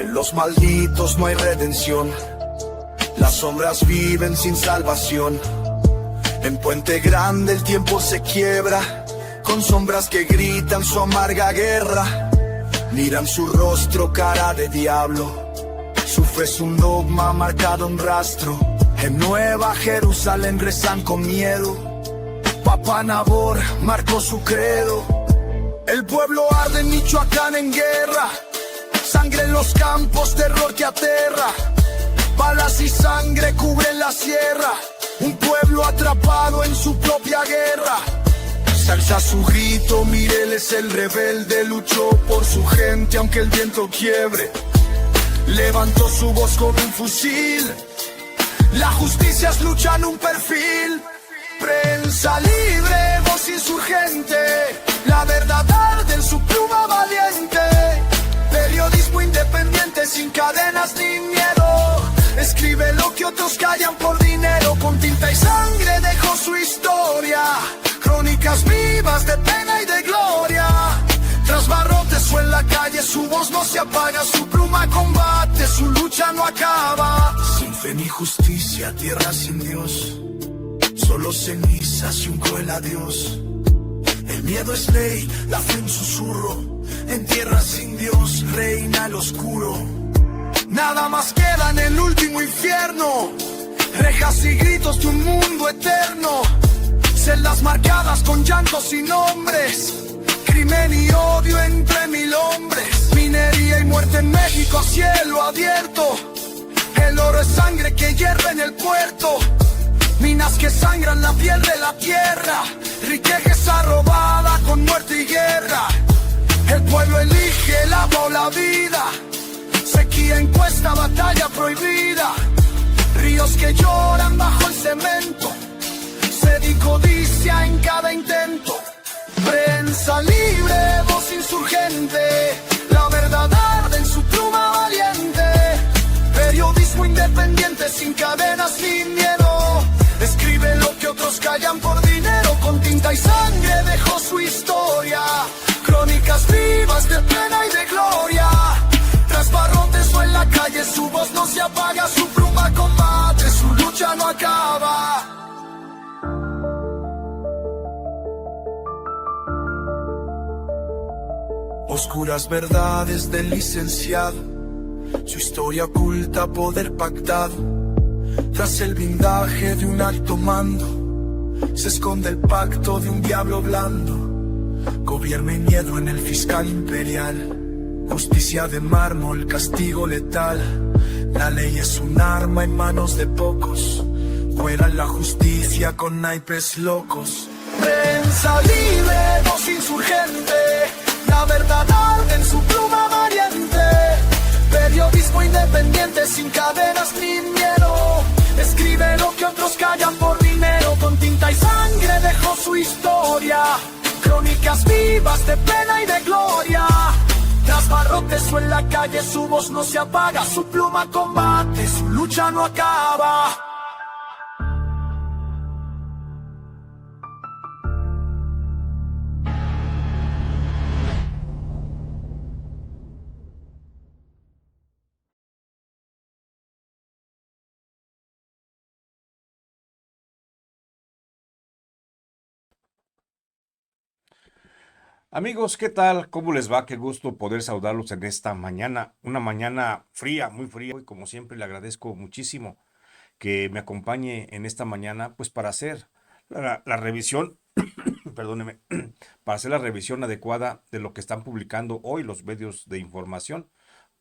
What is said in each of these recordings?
En los malditos no hay redención, las sombras viven sin salvación. En Puente Grande el tiempo se quiebra, con sombras que gritan su amarga guerra. Miran su rostro, cara de diablo, su fe es un dogma, marcado un rastro. En Nueva Jerusalén rezan con miedo, Papá Nabor marcó su credo. El pueblo arde en Michoacán en guerra, sangre en los campos, terror que aterra. Balas y sangre cubren la sierra, un pueblo atrapado en su propia guerra. Se alza su grito, mire, él es el rebelde, luchó por su gente aunque el viento quiebre. Levantó su voz con un fusil, la justicia es lucha en un perfil. Prensa libre, voz insurgente, la verdad arde en su pluma valiente. Periodismo independiente sin cadenas ni miedo, escribe lo que otros callan por dinero. Con tinta y sangre dejó su historia, crónicas vivas de pena y de gloria. Tras barrotes o en la calle su voz no se apaga, su pluma combate, su lucha no acaba. Sin fe ni justicia, tierra sin Dios, solo cenizas y un cruel adiós. El miedo es ley, la fe un susurro, en tierra sin Dios reina el oscuro. Nada más queda en el último infierno, rejas y gritos de un mundo eterno. Celdas marcadas con llantos y nombres, crimen y odio entre mil hombres. Minería y muerte en México a cielo abierto, el oro es sangre que hierve en el puerto. Minas que sangran la piel de la tierra, riqueza robada con muerte y guerra. El pueblo elige el agua o la vida, sequía, encuesta, batalla prohibida. Ríos que lloran bajo el cemento, sed y codicia en cada intento. Prensa libre, voz insurgente, la verdad arde en su pluma valiente. Periodismo independiente sin cadenas ni miedo, escribe lo que otros callan por dinero. Con tinta y sangre dejó su historia, crónicas vivas de pena y de gloria. Tras barrotes o en la calle su voz no se apaga, su pluma combate, su lucha no acaba. Oscuras verdades del licenciado, su historia oculta, poder pactado. Tras el blindaje de un alto mando, se esconde el pacto de un diablo blando. Gobierno y miedo en el fiscal imperial, justicia de mármol, castigo letal. La ley es un arma en manos de pocos, fuera la justicia con naipes locos. Prensa libre, voz insurgente, la verdad arde en su pluma valiente. Periodismo independiente sin cadenas ni miedo, escribe lo que otros callan por dinero. Con tinta y sangre dejó su historia, crónicas vivas de pena y de gloria. Tras barrotes o en la calle su voz no se apaga, su pluma combate, su lucha no acaba. Amigos, ¿qué tal? ¿Cómo les va? Qué gusto poder saludarlos en esta mañana, una mañana fría, muy fría, y como siempre le agradezco muchísimo que me acompañe en esta mañana, pues para hacer la revisión, perdóneme, para hacer la revisión adecuada de lo que están publicando hoy los medios de información,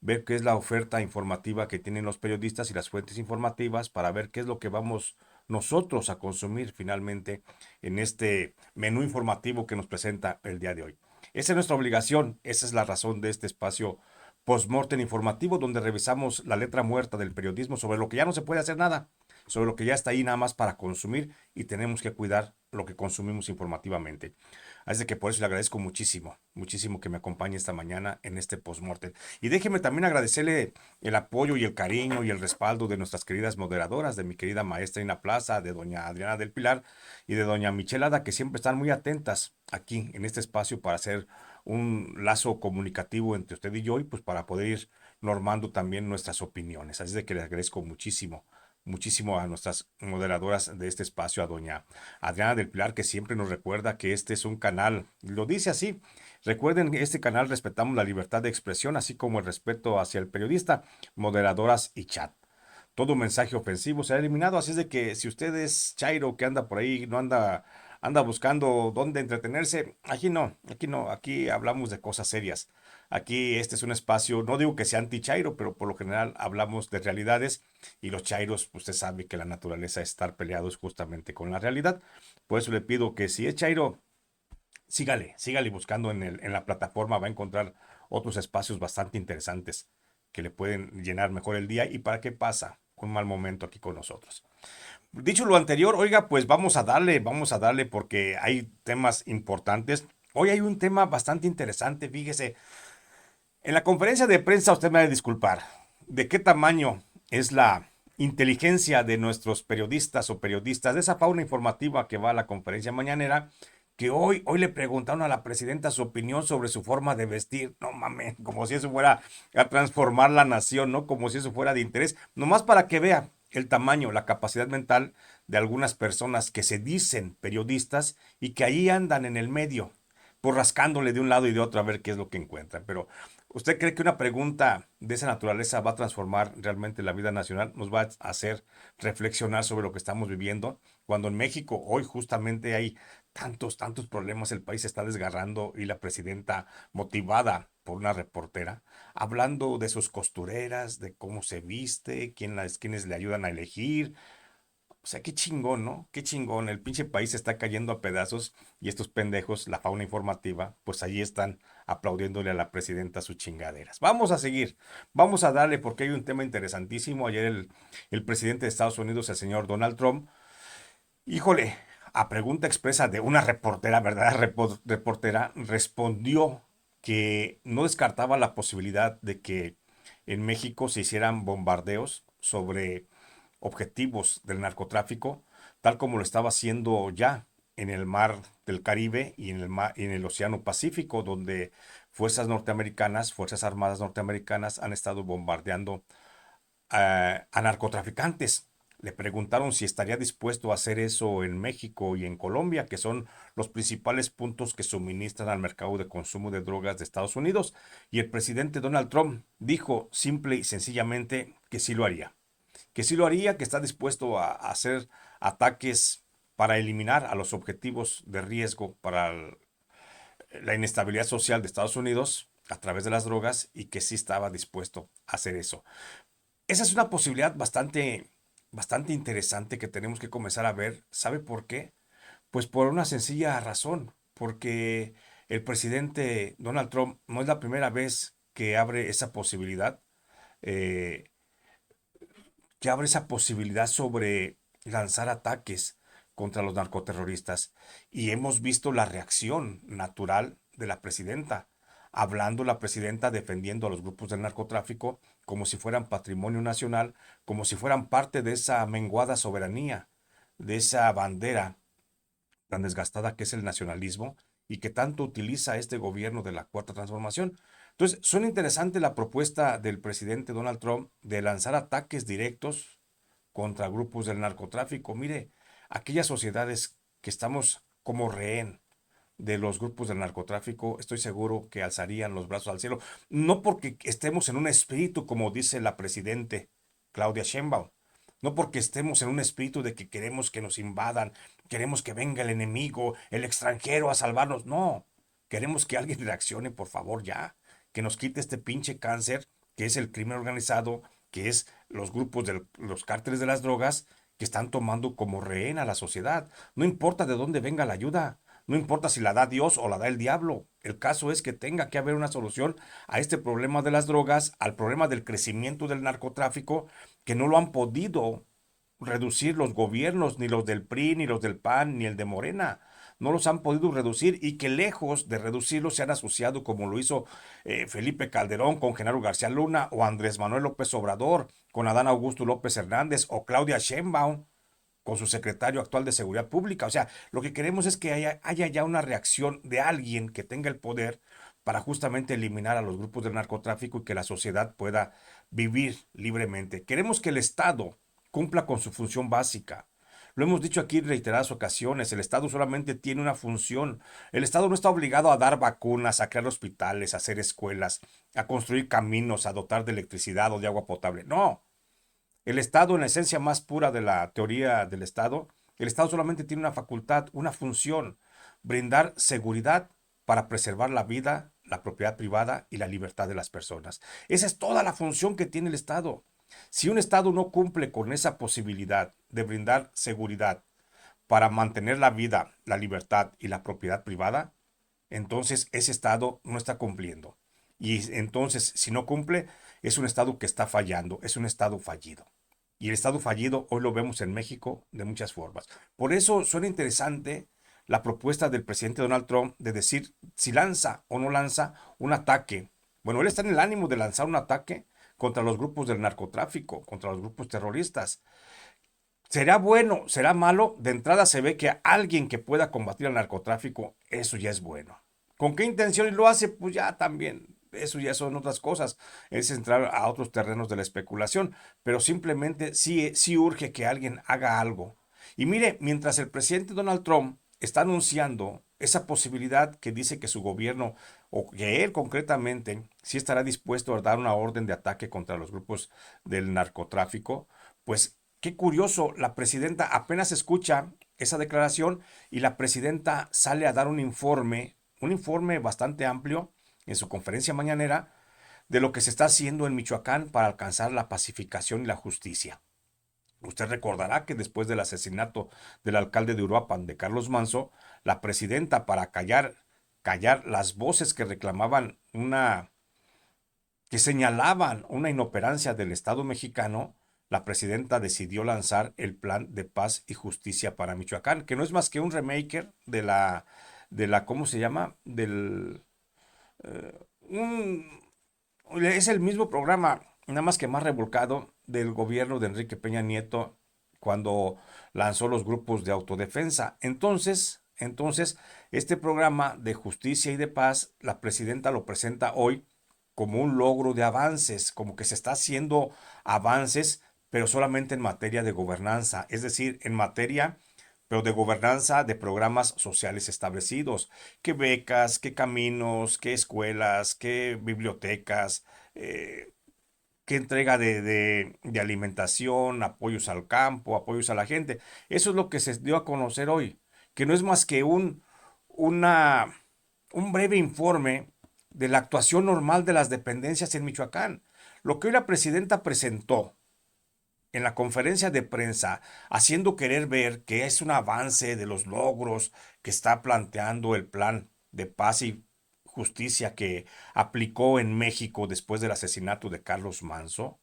ver qué es la oferta informativa que tienen los periodistas y las fuentes informativas, para ver qué es lo que vamos nosotros a consumir finalmente en este menú informativo que nos presenta el día de hoy. Esa es nuestra obligación, esa es la razón de este espacio Postmortem informativo, donde revisamos la letra muerta del periodismo sobre lo que ya no se puede hacer nada, sobre lo que ya está ahí nada más para consumir, y tenemos que cuidar lo que consumimos informativamente. Así que por eso le agradezco muchísimo, muchísimo que me acompañe esta mañana en este Postmortem. Y déjeme también agradecerle el apoyo y el cariño y el respaldo de nuestras queridas moderadoras, de mi querida maestra Ina Plaza, de doña Adriana del Pilar y de doña Michelada, que siempre están muy atentas aquí en este espacio para hacer un lazo comunicativo entre usted y yo, y pues para poder ir normando también nuestras opiniones. Así de que les agradezco muchísimo a nuestras moderadoras de este espacio, a doña Adriana del Pilar, que siempre nos recuerda que este es un canal, lo dice así, recuerden que este canal respetamos la libertad de expresión, así como el respeto hacia el periodista, moderadoras y chat. Todo mensaje ofensivo será eliminado, así es de que si usted es chairo que anda por ahí, no anda buscando dónde entretenerse, aquí no, aquí hablamos de cosas serias. Aquí este es un espacio, no digo que sea anti-chairo, pero por lo general hablamos de realidades y los chairos, usted sabe que la naturaleza es estar peleados justamente con la realidad. Por eso le pido que si es chairo, sígale buscando en la plataforma, va a encontrar otros espacios bastante interesantes que le pueden llenar mejor el día y para qué pasa un mal momento aquí con nosotros. Dicho lo anterior, oiga, pues vamos a darle porque hay temas importantes. Hoy hay un tema bastante interesante, fíjese. En la conferencia de prensa, usted me va a disculpar, ¿de qué tamaño es la inteligencia de nuestros periodistas o periodistas, de esa fauna informativa que va a la conferencia mañanera, que hoy le preguntaron a la presidenta su opinión sobre su forma de vestir? No mames, como si eso fuera a transformar la nación, ¿no? Como si eso fuera de interés, nomás para que vea el tamaño, la capacidad mental de algunas personas que se dicen periodistas y que ahí andan en el medio, por rascándole de un lado y de otro a ver qué es lo que encuentran. Pero ¿usted cree que una pregunta de esa naturaleza va a transformar realmente la vida nacional? ¿Nos va a hacer reflexionar sobre lo que estamos viviendo? Cuando en México hoy justamente hay tantos problemas, el país se está desgarrando y la presidenta, motivada por una reportera, hablando de sus costureras, de cómo se viste, quiénes le ayudan a elegir. O sea, qué chingón, ¿no? Qué chingón. El pinche país se está cayendo a pedazos y estos pendejos, la fauna informativa, pues allí están aplaudiéndole a la presidenta sus chingaderas. Vamos a seguir, vamos a darle porque hay un tema interesantísimo. Ayer el presidente de Estados Unidos, el señor Donald Trump, híjole, a pregunta expresa de una reportera, ¿verdad? Reportera, respondió que no descartaba la posibilidad de que en México se hicieran bombardeos sobre objetivos del narcotráfico, tal como lo estaba haciendo ya en el mar del Caribe y en el Océano Pacífico, donde Fuerzas Armadas norteamericanas han estado bombardeando a narcotraficantes. Le preguntaron si estaría dispuesto a hacer eso en México y en Colombia, que son los principales puntos que suministran al mercado de consumo de drogas de Estados Unidos. Y el presidente Donald Trump dijo simple y sencillamente que sí lo haría, que está dispuesto a hacer ataques para eliminar a los objetivos de riesgo para la inestabilidad social de Estados Unidos a través de las drogas y que sí estaba dispuesto a hacer eso. Esa es una posibilidad bastante interesante que tenemos que comenzar a ver. ¿Sabe por qué? Pues por una sencilla razón, porque el presidente Donald Trump no es la primera vez que abre esa posibilidad. eh, que abre esa posibilidad sobre lanzar ataques contra los narcoterroristas. Y hemos visto la reacción natural de la presidenta, hablando la presidenta defendiendo a los grupos del narcotráfico como si fueran patrimonio nacional, como si fueran parte de esa menguada soberanía, de esa bandera tan desgastada que es el nacionalismo y que tanto utiliza este gobierno de la Cuarta Transformación. Entonces, suena interesante la propuesta del presidente Donald Trump de lanzar ataques directos contra grupos del narcotráfico. Mire, aquellas sociedades que estamos como rehén de los grupos del narcotráfico, estoy seguro que alzarían los brazos al cielo. No porque estemos en un espíritu, como dice la presidente Claudia Sheinbaum, no porque estemos en un espíritu de que queremos que nos invadan, queremos que venga el enemigo, el extranjero a salvarnos. No, queremos que alguien reaccione, por favor, ya, que nos quite este pinche cáncer que es el crimen organizado, que es los grupos de los cárteles de las drogas que están tomando como rehén a la sociedad. No importa de dónde venga la ayuda, no importa si la da Dios o la da el diablo. El caso es que tenga que haber una solución a este problema de las drogas, al problema del crecimiento del narcotráfico, que no lo han podido reducir los gobiernos, ni los del PRI, ni los del PAN, ni el de Morena. No los han podido reducir y que lejos de reducirlos se han asociado como lo hizo Felipe Calderón con Genaro García Luna o Andrés Manuel López Obrador con Adán Augusto López Hernández o Claudia Sheinbaum con su secretario actual de Seguridad Pública. O sea, lo que queremos es que haya ya una reacción de alguien que tenga el poder para justamente eliminar a los grupos del narcotráfico y que la sociedad pueda vivir libremente. Queremos que el Estado cumpla con su función básica. Lo hemos dicho aquí en reiteradas ocasiones, el Estado solamente tiene una función. El Estado no está obligado a dar vacunas, a crear hospitales, a hacer escuelas, a construir caminos, a dotar de electricidad o de agua potable. No, el Estado, en la esencia más pura de la teoría del Estado, el Estado solamente tiene una facultad, una función: brindar seguridad para preservar la vida, la propiedad privada y la libertad de las personas. Esa es toda la función que tiene el Estado. Si un Estado no cumple con esa posibilidad de brindar seguridad para mantener la vida, la libertad y la propiedad privada, entonces ese Estado no está cumpliendo. Y entonces, si no cumple, es un Estado que está fallando, es un Estado fallido. Y el Estado fallido hoy lo vemos en México de muchas formas. Por eso suena interesante la propuesta del presidente Donald Trump de decir si lanza o no lanza un ataque. Bueno, él está en el ánimo de lanzar un ataque contra los grupos del narcotráfico, contra los grupos terroristas. ¿Será bueno? ¿Será malo? De entrada se ve que alguien que pueda combatir al narcotráfico, eso ya es bueno. ¿Con qué intenciones lo hace? Pues ya también, eso ya son otras cosas. Es entrar a otros terrenos de la especulación, pero simplemente sí urge que alguien haga algo. Y mire, mientras el presidente Donald Trump está anunciando esa posibilidad que dice que su gobierno, o que él concretamente, sí estará dispuesto a dar una orden de ataque contra los grupos del narcotráfico, pues qué curioso, la presidenta apenas escucha esa declaración y la presidenta sale a dar un informe bastante amplio en su conferencia mañanera de lo que se está haciendo en Michoacán para alcanzar la pacificación y la justicia. Usted recordará que después del asesinato del alcalde de Uruapan, de Carlos Manzo, la presidenta, para callar las voces que reclamaban que señalaban una inoperancia del Estado mexicano, la presidenta decidió lanzar el Plan de Paz y Justicia para Michoacán, que no es más que un remaker ¿cómo se llama? Un, es el mismo programa, nada más que más revolcado, del gobierno de Enrique Peña Nieto cuando lanzó los grupos de autodefensa. Entonces, este programa de justicia y de paz, la presidenta lo presenta hoy como un logro de avances, como que se está haciendo avances, pero solamente en materia de gobernanza, es decir, en materia, pero de gobernanza de programas sociales establecidos, qué becas, qué caminos, qué escuelas, qué bibliotecas, qué entrega de alimentación, apoyos al campo, apoyos a la gente. Eso es lo que se dio a conocer hoy, que no es más que una, un breve informe de la actuación normal de las dependencias en Michoacán. Lo que hoy la presidenta presentó en la conferencia de prensa, haciendo querer ver que es un avance de los logros que está planteando el plan de paz y justicia que aplicó en México después del asesinato de Carlos Manzo,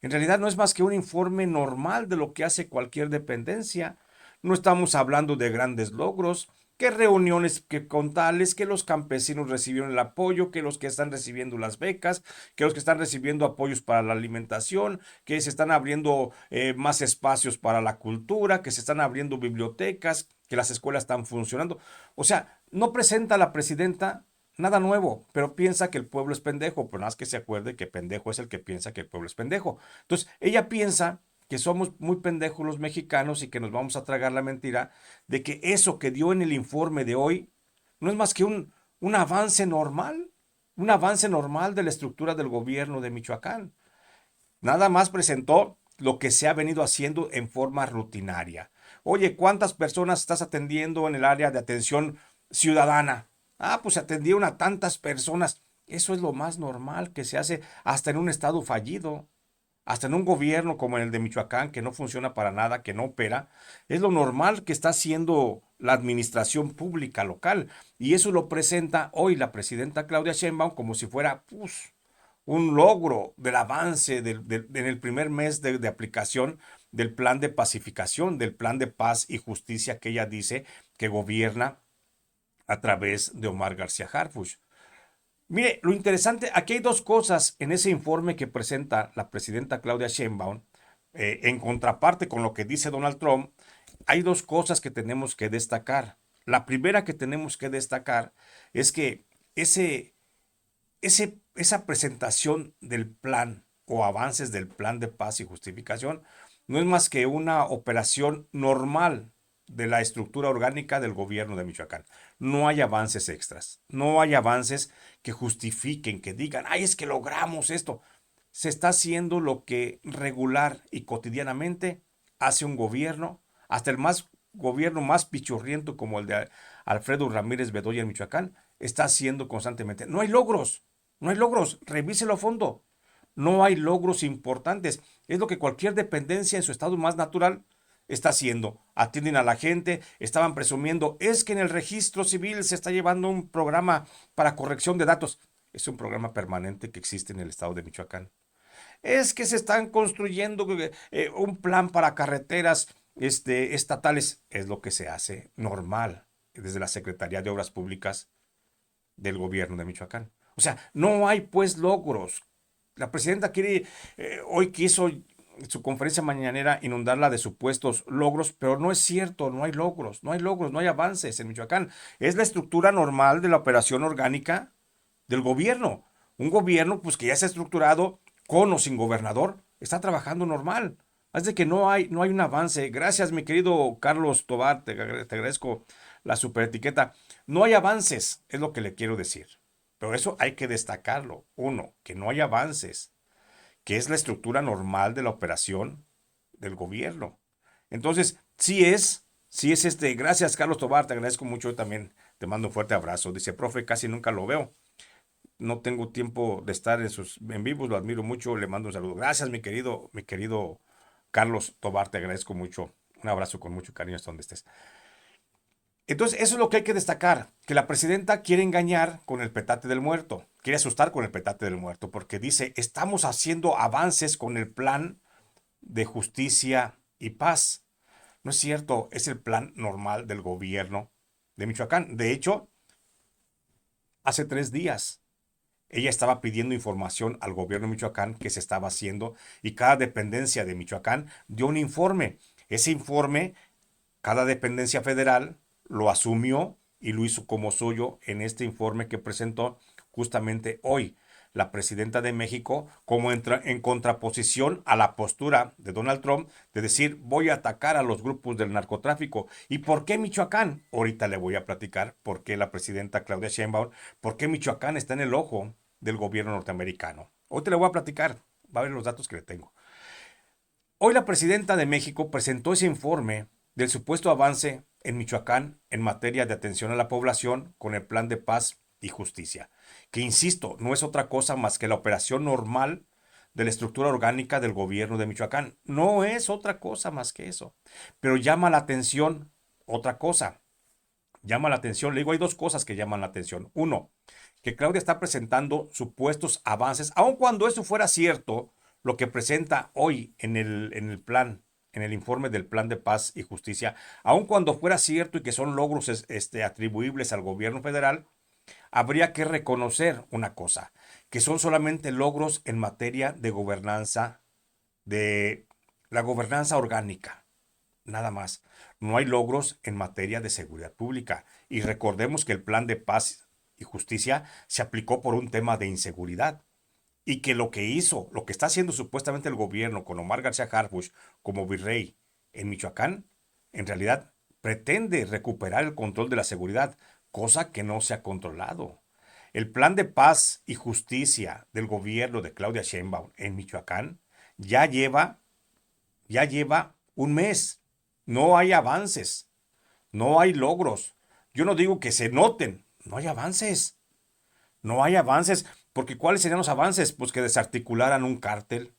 en realidad no es más que un informe normal de lo que hace cualquier dependencia. No estamos hablando de grandes logros, que reuniones que con tales, que los campesinos recibieron el apoyo, que los que están recibiendo las becas, que los que están recibiendo apoyos para la alimentación, que se están abriendo más espacios para la cultura, que se están abriendo bibliotecas, que las escuelas están funcionando. O sea, no presenta la presidenta nada nuevo, pero piensa que el pueblo es pendejo, pero nada más que se acuerde que pendejo es el que piensa que el pueblo es pendejo. Entonces, ella piensa que somos muy pendejos los mexicanos y que nos vamos a tragar la mentira de que eso que dio en el informe de hoy no es más que un avance normal de la estructura del gobierno de Michoacán. Nada más presentó lo que se ha venido haciendo en forma rutinaria. Oye, ¿cuántas personas estás atendiendo en el área de atención ciudadana? Ah, pues atendieron a tantas personas. Eso es lo más normal que se hace hasta en un estado fallido, hasta en un gobierno como el de Michoacán, que no funciona para nada, que no opera. Es lo normal que está haciendo la administración pública local. Y eso lo presenta hoy la presidenta Claudia Sheinbaum como si fuera pues, un logro del avance en el primer mes de aplicación del plan de pacificación, del plan de paz y justicia que ella dice que gobierna a través de Omar García Harfuch. Mire, lo interesante, aquí hay dos cosas en ese informe que presenta la presidenta Claudia Sheinbaum, en contraparte con lo que dice Donald Trump. Hay dos cosas que tenemos que destacar. La primera que tenemos que destacar es que esa presentación del plan o avances del plan de paz y justificación no es más que una operación normal de la estructura orgánica del gobierno de Michoacán. No hay avances extras, no hay avances que justifiquen, que digan, ay, es que logramos esto. Se está haciendo lo que regular y cotidianamente hace un gobierno, hasta el gobierno más pichurriento como el de Alfredo Ramírez Bedoya en Michoacán, está haciendo constantemente. No hay logros, no hay logros, revíselo a fondo. No hay logros importantes. Es lo que cualquier dependencia en su estado más natural está haciendo. Atienden a la gente, estaban presumiendo, es que en el registro civil se está llevando un programa para corrección de datos. Es un programa permanente que existe en el estado de Michoacán. Es que se están construyendo un plan para carreteras estatales. Es lo que se hace normal desde la Secretaría de Obras Públicas del gobierno de Michoacán. O sea, no hay pues logros. La presidenta hoy quiso en su conferencia mañanera inundarla de supuestos logros, pero no es cierto, no hay logros, no hay logros, no hay avances en Michoacán. Es la estructura normal de la operación orgánica del gobierno. Un gobierno pues que ya se ha estructurado con o sin gobernador, está trabajando normal. Es de que no hay un avance. Gracias, mi querido Carlos Tobar, te agradezco la superetiqueta. No hay avances, es lo que le quiero decir. Pero eso hay que destacarlo. Uno, que no hay avances, que es la estructura normal de la operación del gobierno. Entonces, gracias Carlos Tobar, te agradezco mucho también, te mando un fuerte abrazo. Dice, profe, casi nunca lo veo. No tengo tiempo de estar en sus en vivos, lo admiro mucho, le mando un saludo. Gracias, mi querido Carlos Tobar, te agradezco mucho. Un abrazo con mucho cariño hasta donde estés. Entonces, eso es lo que hay que destacar, que la presidenta quiere engañar con el petate del muerto, quiere asustar con el petate del muerto, porque dice, estamos haciendo avances con el plan de justicia y paz. No es cierto, es el plan normal del gobierno de Michoacán. De hecho, hace 3 días ella estaba pidiendo información al gobierno de Michoacán que se estaba haciendo y cada dependencia de Michoacán dio un informe. Ese informe, cada dependencia federal lo asumió y lo hizo como suyo en este informe que presentó justamente hoy la presidenta de México, como entra en contraposición a la postura de Donald Trump de decir voy a atacar a los grupos del narcotráfico. ¿Y por qué Michoacán? Ahorita le voy a platicar por qué la presidenta Claudia Sheinbaum, por qué Michoacán está en el ojo del gobierno norteamericano. Hoy te le voy a platicar, va a ver los datos que le tengo. Hoy la presidenta de México presentó ese informe del supuesto avance en Michoacán en materia de atención a la población con el plan de paz y justicia, que insisto, no es otra cosa más que la operación normal de la estructura orgánica del gobierno de Michoacán. No es otra cosa más que eso. Pero llama la atención otra cosa. Llama la atención, le digo, hay dos cosas que llaman la atención. Uno, que Claudia está presentando supuestos avances, aun cuando eso fuera cierto, lo que presenta hoy en el plan, en el informe del Plan de Paz y Justicia, aun cuando fuera cierto y que son logros atribuibles al gobierno federal, habría que reconocer una cosa, que son solamente logros en materia de gobernanza, de la gobernanza orgánica, nada más. No hay logros en materia de seguridad pública. Y recordemos que el Plan de Paz y Justicia se aplicó por un tema de inseguridad. Y que lo que hizo, lo que está haciendo supuestamente el gobierno con Omar García Harfuch como virrey en Michoacán, en realidad pretende recuperar el control de la seguridad, cosa que no se ha controlado. El plan de paz y justicia del gobierno de Claudia Sheinbaum en Michoacán ya lleva, ya lleva un mes. No hay avances, no hay logros. Yo no digo que se noten, no hay avances. No hay avances, porque ¿cuáles serían los avances? Pues que desarticularan un cártel,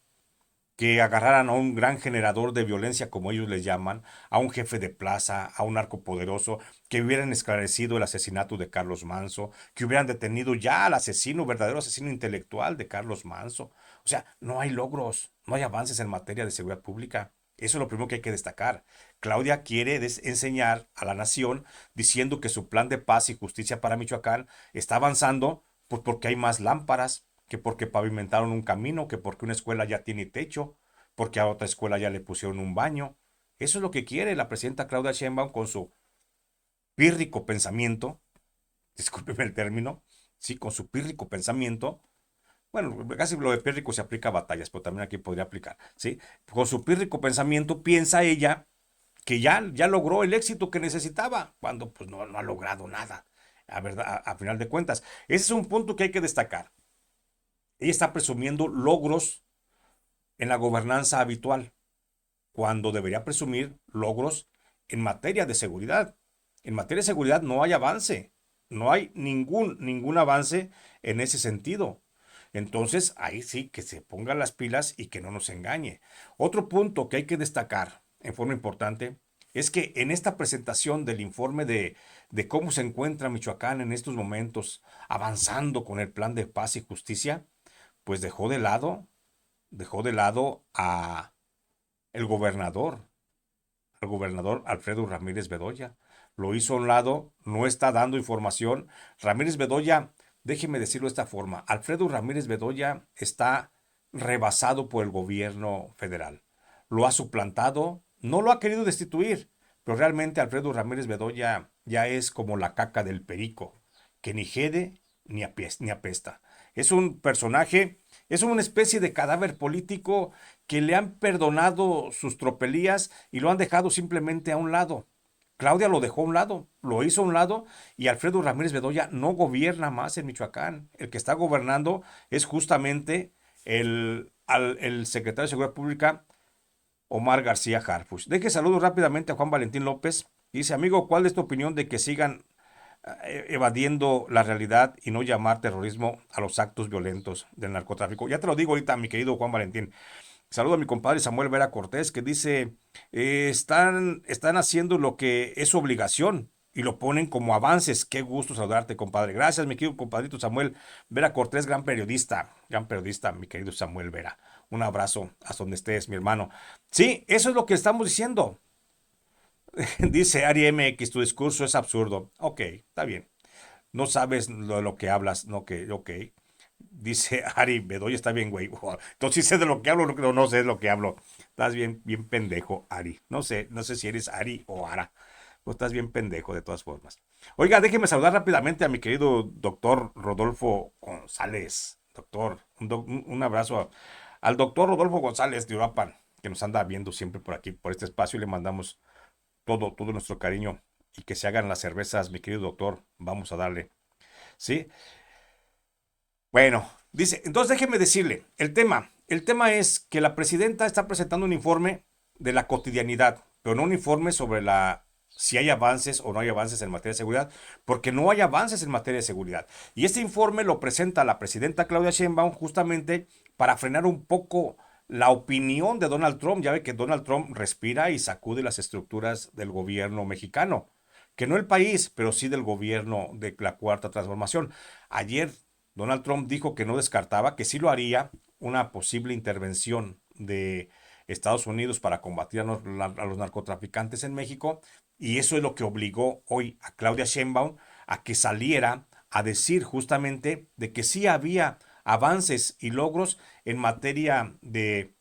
que agarraran a un gran generador de violencia, como ellos les llaman, a un jefe de plaza, a un narcopoderoso, que hubieran esclarecido el asesinato de Carlos Manso, que hubieran detenido ya al asesino, verdadero asesino intelectual de Carlos Manso. O sea, no hay logros, no hay avances en materia de seguridad pública. Eso es lo primero que hay que destacar. Claudia quiere enseñar a la nación diciendo que su plan de paz y justicia para Michoacán está avanzando, pues porque hay más lámparas, que porque pavimentaron un camino, que porque una escuela ya tiene techo, porque a otra escuela ya le pusieron un baño. Eso es lo que quiere la presidenta Claudia Sheinbaum con su pírrico pensamiento, discúlpeme el término, ¿sí? Con su pírrico pensamiento. Bueno, casi lo de pírrico se aplica a batallas, pero también aquí podría aplicar, ¿sí? Con su pírrico pensamiento piensa ella que ya logró el éxito que necesitaba, cuando pues no ha logrado nada, a verdad, a final de cuentas. Ese es un punto que hay que destacar. Ella está presumiendo logros en la gobernanza habitual, cuando debería presumir logros en materia de seguridad. En materia de seguridad no hay avance, no hay ningún avance en ese sentido. Entonces, ahí sí que se pongan las pilas y que no nos engañe. Otro punto que hay que destacar en forma importante es que en esta presentación del informe de cómo se encuentra Michoacán en estos momentos, avanzando con el plan de paz y justicia, pues dejó de lado a el gobernador, al gobernador Alfredo Ramírez Bedoya. Lo hizo a un lado, no está dando información. Ramírez Bedoya, déjeme decirlo de esta forma, Alfredo Ramírez Bedoya está rebasado por el gobierno federal. Lo ha suplantado, no lo ha querido destituir, pero realmente Alfredo Ramírez Bedoya ya es como la caca del perico, que ni jede ni apesta. Es un personaje, es una especie de cadáver político que le han perdonado sus tropelías y lo han dejado simplemente a un lado. Claudia lo dejó a un lado, lo hizo a un lado y Alfredo Ramírez Bedoya no gobierna más en Michoacán. El que está gobernando es justamente el secretario de Seguridad Pública, Omar García Harfuch. Deje saludo rápidamente a Juan Valentín López. Dice, amigo, ¿cuál es tu opinión de que sigan evadiendo la realidad y no llamar terrorismo a los actos violentos del narcotráfico? Ya te lo digo ahorita, mi querido Juan Valentín. Saludo a mi compadre Samuel Vera Cortés, que dice, están haciendo lo que es su obligación y lo ponen como avances. Qué gusto saludarte, compadre. Gracias, mi querido compadrito Samuel Vera Cortés, gran periodista, mi querido Samuel Vera. Un abrazo hasta donde estés, mi hermano. Sí, eso es lo que estamos diciendo. Dice Ari MX, tu discurso es absurdo. Ok, está bien. No sabes lo que hablas, no que, ok. Dice Ari Bedoya, está bien, güey. Entonces sí sé de lo que hablo, no sé de lo que hablo. Estás bien pendejo, Ari. No sé si eres Ari o Ara. Pues estás bien pendejo de todas formas. Oiga, déjeme saludar rápidamente a mi querido doctor Rodolfo González. Doctor, un abrazo al doctor Rodolfo González de Uruapan, que nos anda viendo siempre por aquí, por este espacio, y le mandamos todo nuestro cariño y que se hagan las cervezas, mi querido doctor. Vamos a darle. ¿Sí? Bueno, dice, entonces déjeme decirle, el tema es que la presidenta está presentando un informe de la cotidianidad, pero no un informe sobre si hay avances o no hay avances en materia de seguridad, porque no hay avances en materia de seguridad. Y este informe lo presenta la presidenta Claudia Sheinbaum justamente para frenar un poco la opinión de Donald Trump. Ya ve que Donald Trump respira y sacude las estructuras del gobierno mexicano, que no el país, pero sí del gobierno de la Cuarta Transformación. Ayer Donald Trump dijo que no descartaba, que sí lo haría, una posible intervención de Estados Unidos para combatir a los narcotraficantes en México, y eso es lo que obligó hoy a Claudia Sheinbaum a que saliera a decir justamente de que sí había avances y logros en materia de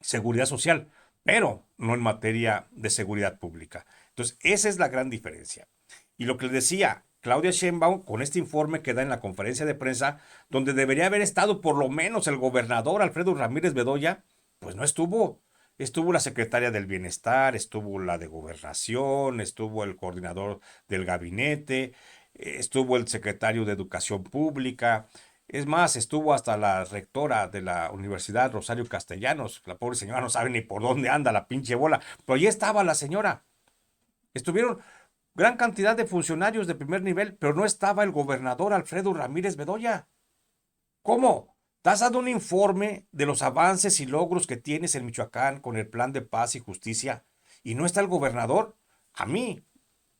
seguridad social, pero no en materia de seguridad pública. Entonces, esa es la gran diferencia. Y lo que le decía Claudia Sheinbaum con este informe que da en la conferencia de prensa, donde debería haber estado por lo menos el gobernador Alfredo Ramírez Bedoya, pues no estuvo. Estuvo la secretaria del Bienestar, estuvo la de Gobernación, estuvo el coordinador del gabinete, estuvo el secretario de Educación Pública. Es más, estuvo hasta la rectora de la Universidad, Rosario Castellanos. La pobre señora no sabe ni por dónde anda la pinche bola, pero ahí estaba la señora. Estuvieron gran cantidad de funcionarios de primer nivel, pero no estaba el gobernador Alfredo Ramírez Bedoya. ¿Cómo? ¿Estás dando un informe de los avances y logros que tienes en Michoacán con el plan de paz y justicia y no está el gobernador? A mí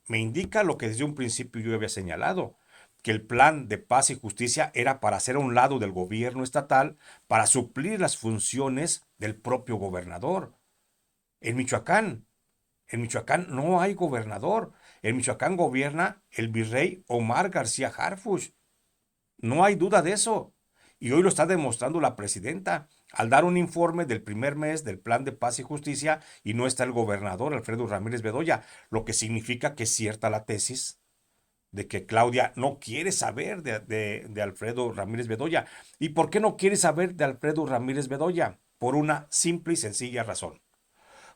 me indica lo que desde un principio yo había señalado, que el plan de paz y justicia era para hacer a un lado del gobierno estatal, para suplir las funciones del propio gobernador. En Michoacán, en Michoacán no hay gobernador. En Michoacán gobierna el virrey Omar García Harfuch. No hay duda de eso. Y hoy lo está demostrando la presidenta al dar un informe del primer mes del Plan de Paz y Justicia y no está el gobernador Alfredo Ramírez Bedoya, lo que significa que es cierta la tesis de que Claudia no quiere saber de Alfredo Ramírez Bedoya. ¿Y por qué no quiere saber de Alfredo Ramírez Bedoya? Por una simple y sencilla razón.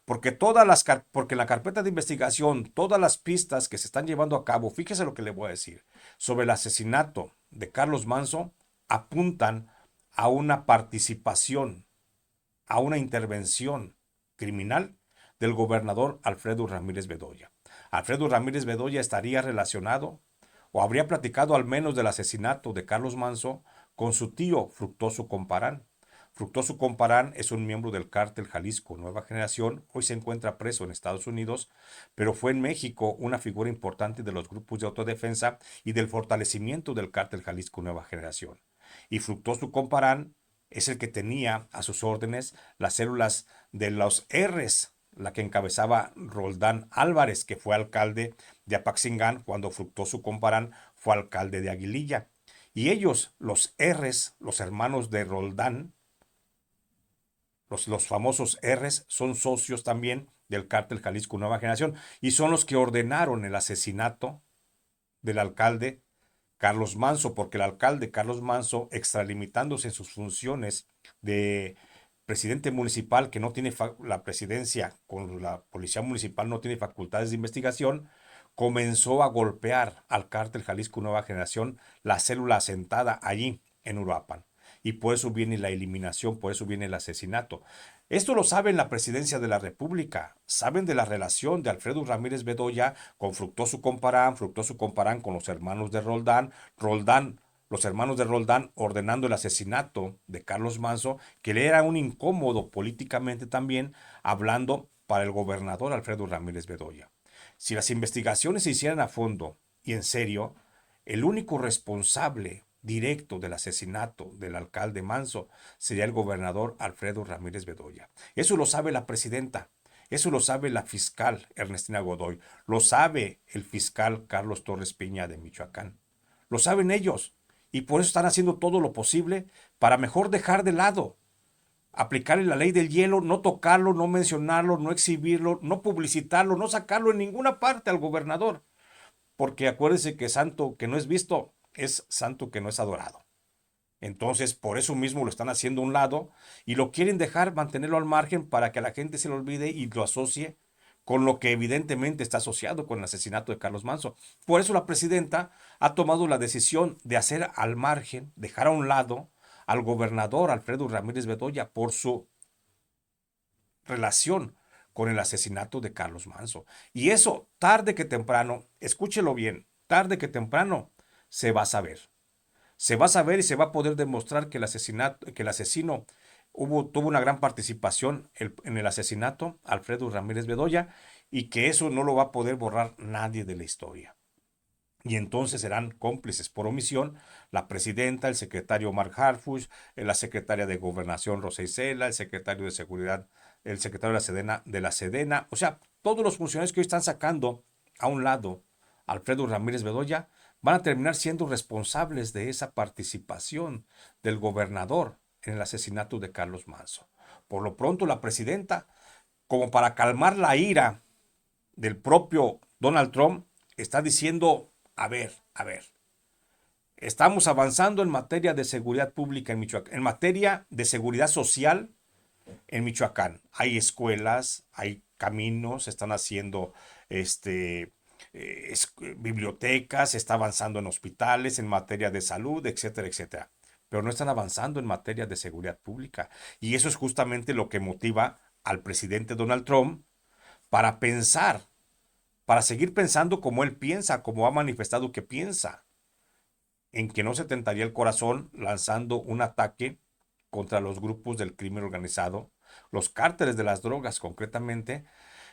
Porque en la carpeta de investigación, todas las pistas que se están llevando a cabo, fíjese lo que le voy a decir, sobre el asesinato de Carlos Manso, apuntan a una participación, a una intervención criminal del gobernador Alfredo Ramírez Bedoya. Alfredo Ramírez Bedoya estaría relacionado o habría platicado al menos del asesinato de Carlos Manso con su tío Fructuoso Comparán. Fructuoso Comparán es un miembro del cártel Jalisco Nueva Generación, hoy se encuentra preso en Estados Unidos, pero fue en México una figura importante de los grupos de autodefensa y del fortalecimiento del cártel Jalisco Nueva Generación. Y Fructuoso Comparán es el que tenía a sus órdenes las células de los R's, la que encabezaba Roldán Álvarez, que fue alcalde de Apaxingán cuando Fructuoso Comparán fue alcalde de Aguililla. Y ellos, los R's, los hermanos de Roldán, los famosos R's, son socios también del cártel Jalisco Nueva Generación y son los que ordenaron el asesinato del alcalde Carlos Manso, porque el alcalde Carlos Manso, extralimitándose en sus funciones de presidente municipal, que no tiene la presidencia con la policía municipal, no tiene facultades de investigación, comenzó a golpear al cártel Jalisco Nueva Generación, la célula asentada allí en Uruapan. Y por eso viene la eliminación, por eso viene el asesinato. Esto lo saben la presidencia de la República, saben de la relación de Alfredo Ramírez Bedoya con Fructuoso Comparán con los hermanos de Roldán, los hermanos de Roldán ordenando el asesinato de Carlos Manso, que le era un incómodo políticamente también, hablando para el gobernador Alfredo Ramírez Bedoya. Si las investigaciones se hicieran a fondo y en serio, el único responsable directo del asesinato del alcalde Manso sería el gobernador Alfredo Ramírez Bedoya. Eso lo sabe la presidenta, eso lo sabe la fiscal Ernestina Godoy, lo sabe el fiscal Carlos Torres Piña de Michoacán, lo saben ellos y por eso están haciendo todo lo posible para mejor dejar de lado, aplicarle la ley del hielo, no tocarlo, no mencionarlo, no exhibirlo, no publicitarlo, no sacarlo en ninguna parte al gobernador. Porque acuérdense que santo que no es visto es santo que no es adorado. Entonces, por eso mismo lo están haciendo a un lado y lo quieren dejar, mantenerlo al margen para que a la gente se lo olvide y lo asocie con lo que evidentemente está asociado con el asesinato de Carlos Manso. Por eso la presidenta ha tomado la decisión de hacer al margen, dejar a un lado al gobernador Alfredo Ramírez Bedoya por su relación con el asesinato de Carlos Manso. Y eso, tarde que temprano, escúchelo bien, tarde que temprano, se va a saber. Se va a saber y se va a poder demostrar que el asesino tuvo una gran participación en el asesinato, Alfredo Ramírez Bedoya, y que eso no lo va a poder borrar nadie de la historia. Y entonces serán cómplices por omisión la presidenta, el secretario Mark Harfuch, la secretaria de Gobernación Rosa Isela, el secretario de Seguridad, el secretario de la Sedena, o sea, todos los funcionarios que hoy están sacando a un lado Alfredo Ramírez Bedoya van a terminar siendo responsables de esa participación del gobernador en el asesinato de Carlos Manso. Por lo pronto, la presidenta, como para calmar la ira del propio Donald Trump, está diciendo, a ver, estamos avanzando en materia de seguridad pública en Michoacán, en materia de seguridad social en Michoacán. Hay escuelas, hay caminos, se están haciendo bibliotecas, se está avanzando en hospitales, en materia de salud, etcétera, etcétera. Pero no están avanzando en materia de seguridad pública. Y eso es justamente lo que motiva al presidente Donald Trump para pensar, para seguir pensando como él piensa, como ha manifestado que piensa, en que no se tentaría el corazón lanzando un ataque contra los grupos del crimen organizado, los cárteles de las drogas concretamente,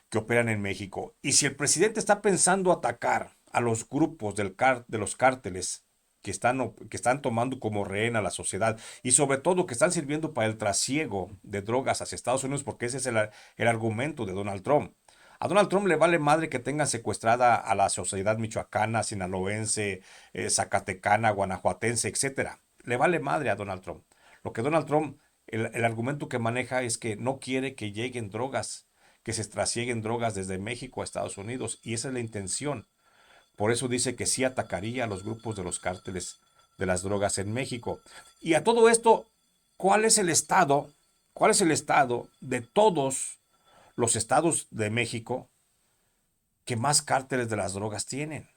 que operan en México. Y si el presidente está pensando atacar a los grupos de los cárteles que están tomando como rehén a la sociedad y sobre todo que están sirviendo para el trasiego de drogas hacia Estados Unidos, porque ese es el argumento de Donald Trump. A Donald Trump le vale madre que tengan secuestrada a la sociedad michoacana, sinaloense, zacatecana, guanajuatense, etcétera. Le vale madre a Donald Trump. Lo que Donald Trump, el argumento que maneja es que no quiere que lleguen drogas, que se trasieguen drogas desde México a Estados Unidos. Y esa es la intención. Por eso dice que sí atacaría a los grupos de los cárteles de las drogas en México. Y a todo esto, ¿cuál es el estado? ¿Cuál es el estado de todos los estados de México que más cárteles de las drogas tienen?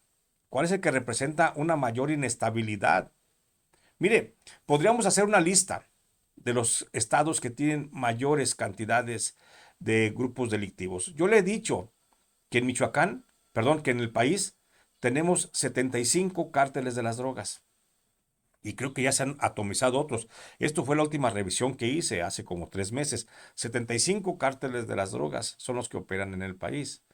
¿Cuál es el que representa una mayor inestabilidad? Mire, podríamos hacer una lista de los estados que tienen mayores cantidades de grupos delictivos. Yo le he dicho que en Michoacán, perdón, que en el país tenemos 75 cárteles de las drogas. Y creo que ya se han atomizado otros. Esto fue la última revisión que hice hace como 3 meses. 75 cárteles de las drogas son los que operan en el país.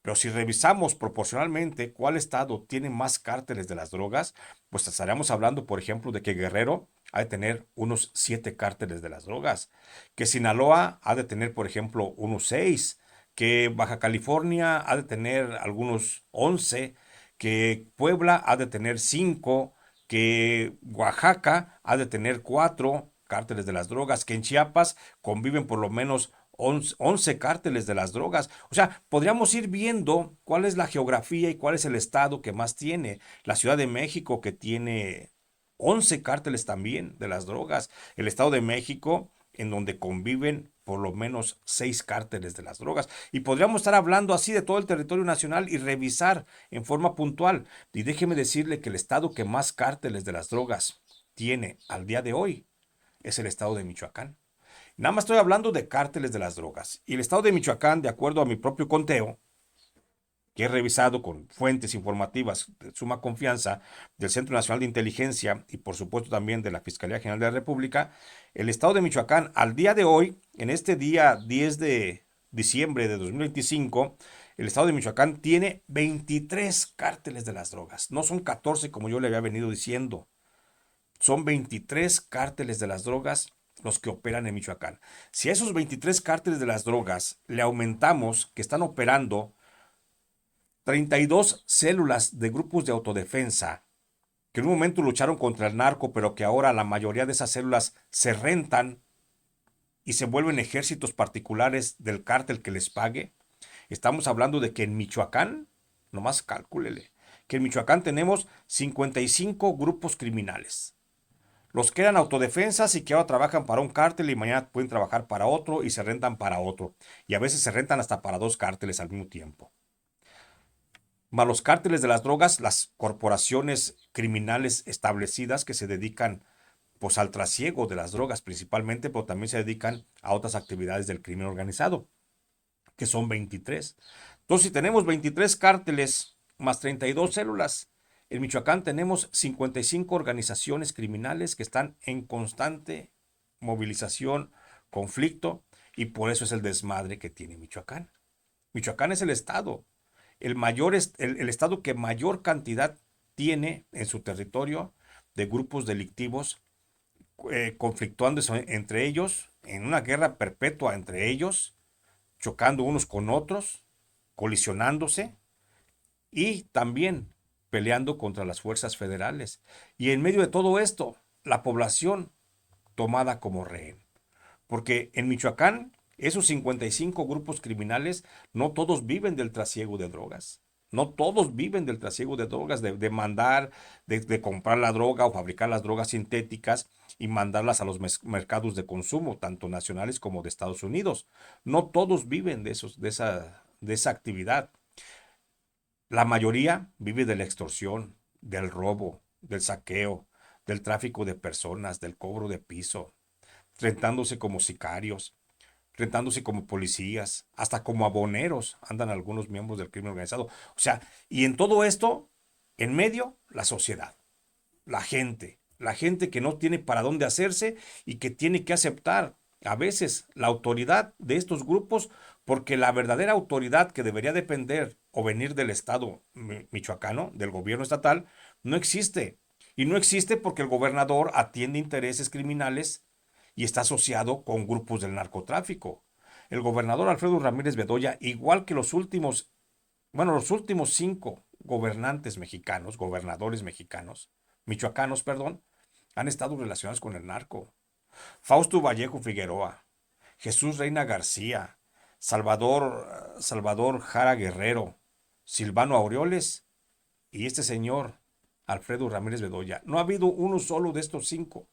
Pero si revisamos proporcionalmente cuál estado tiene más cárteles de las drogas, pues estaríamos hablando, por ejemplo, de que Guerrero ha de tener unos 7 cárteles de las drogas, que Sinaloa ha de tener, por ejemplo, unos 6, que Baja California ha de tener algunos 11, que Puebla ha de tener 5, que Oaxaca ha de tener 4 cárteles de las drogas, que en Chiapas conviven por lo menos 11 cárteles de las drogas. O sea, podríamos ir viendo cuál es la geografía y cuál es el estado que más tiene. La Ciudad de México, que tiene 11 cárteles también de las drogas. El Estado de México, en donde conviven por lo menos 6 cárteles de las drogas. Y podríamos estar hablando así de todo el territorio nacional y revisar en forma puntual. Y déjeme decirle que el estado que más cárteles de las drogas tiene al día de hoy es el estado de Michoacán. Nada más estoy hablando de cárteles de las drogas. Y el estado de Michoacán, de acuerdo a mi propio conteo, que he revisado con fuentes informativas de suma confianza del Centro Nacional de Inteligencia y por supuesto también de la Fiscalía General de la República, el estado de Michoacán al día de hoy, en este día 10 de diciembre de 2025, el estado de Michoacán tiene 23 cárteles de las drogas. No son 14 como yo le había venido diciendo. Son 23 cárteles de las drogas los que operan en Michoacán. Si a esos 23 cárteles de las drogas le aumentamos que están operando 32 células de grupos de autodefensa, que en un momento lucharon contra el narco, pero que ahora la mayoría de esas células se rentan y se vuelven ejércitos particulares del cártel que les pague. Estamos hablando de que en Michoacán, nomás cálculele, que en Michoacán tenemos 55 grupos criminales. Los que eran autodefensas y que ahora trabajan para un cártel y mañana pueden trabajar para otro y se rentan para otro. Y a veces se rentan hasta para 2 cárteles al mismo tiempo. Más los cárteles de las drogas, las corporaciones criminales establecidas que se dedican pues al trasiego de las drogas principalmente, pero también se dedican a otras actividades del crimen organizado, que son 23. Entonces, si tenemos 23 cárteles más 32 células, en Michoacán tenemos 55 organizaciones criminales que están en constante movilización, conflicto, y por eso es el desmadre que tiene Michoacán. Michoacán es el estado, el estado que mayor cantidad tiene en su territorio de grupos delictivos conflictuando entre ellos, en una guerra perpetua entre ellos, chocando unos con otros, colisionándose y también peleando contra las fuerzas federales. Y en medio de todo esto, la población tomada como rehén. Porque en Michoacán, esos 55 grupos criminales, no todos viven del trasiego de drogas. No todos viven del trasiego de drogas, de mandar, de comprar la droga o fabricar las drogas sintéticas y mandarlas a los mercados de consumo, tanto nacionales como de Estados Unidos. No todos viven de esa actividad. La mayoría vive de la extorsión, del robo, del saqueo, del tráfico de personas, del cobro de piso, rentándose como sicarios, rentándose como policías, hasta como aboneros andan algunos miembros del crimen organizado. O sea, y en todo esto, en medio, la sociedad, la gente que no tiene para dónde hacerse y que tiene que aceptar a veces la autoridad de estos grupos, porque la verdadera autoridad que debería depender o venir del Estado michoacano, del gobierno estatal, no existe. Y no existe porque el gobernador atiende intereses criminales y está asociado con grupos del narcotráfico. El gobernador Alfredo Ramírez Bedoya, igual que los últimos 5 gobernantes mexicanos, gobernadores mexicanos, michoacanos, perdón, han estado relacionados con el narco. Fausto Vallejo Figueroa, Jesús Reina García, Salvador Jara Guerrero, Silvano Aureoles y este señor, Alfredo Ramírez Bedoya. No ha habido uno solo de estos 5